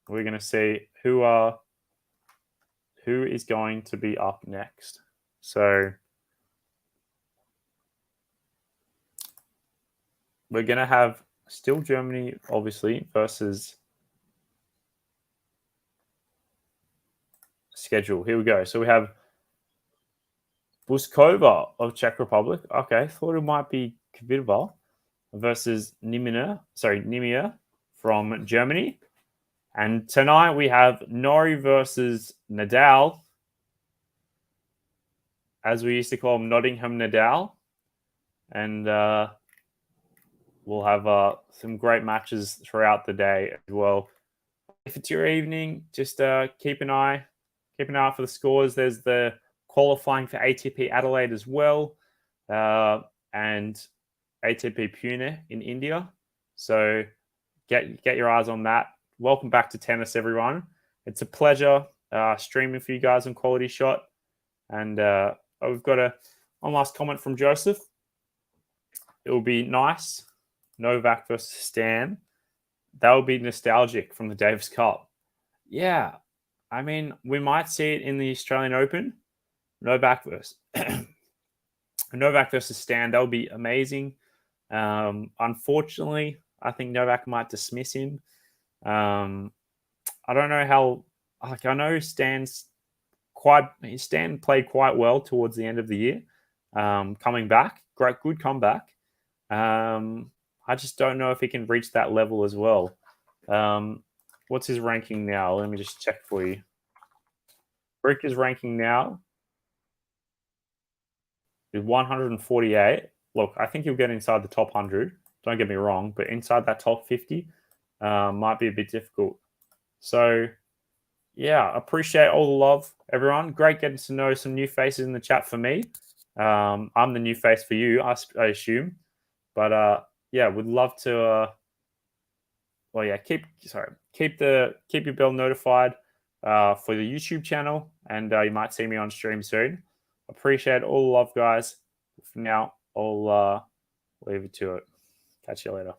going to see who is going to be up next. So we're going to have still Germany, obviously, versus schedule. Here we go. So we have Buskova of Czech Republic. Okay, thought it might be Kvitova versus Nimir from Germany. And tonight we have Norrie versus Nadal, as we used to call him, Nottingham Nadal. And we'll have some great matches throughout the day as well. If it's your evening, just keep an eye out for the scores. There's the qualifying for ATP Adelaide as well, and ATP Pune in India. So get your eyes on that. Welcome back to tennis, everyone. It's a pleasure streaming for you guys on QualityShot. And we've got one last comment from Joseph. It will be nice. Novak versus Stan. That would be nostalgic from the Davis Cup. Yeah. I mean, we might see it in the Australian Open. Novak versus Stan. That would be amazing. Unfortunately, I think Novak might dismiss him. I don't know how. Like, I know Stan played quite well towards the end of the year, coming back. Good comeback. I just don't know if he can reach that level as well. What's his ranking now? Let me just check for you. Rick is ranking now is 148. Look, I think he'll get inside the top 100. Don't get me wrong, but inside that top 50 might be a bit difficult. So, yeah, appreciate all the love, everyone. Great getting to know some new faces in the chat for me. I'm the new face for you, I assume. But yeah, would love to. Well, yeah, keep your bell notified for the YouTube channel, and you might see me on stream soon. Appreciate all the love, guys. For now, I'll leave it to it. Catch you later.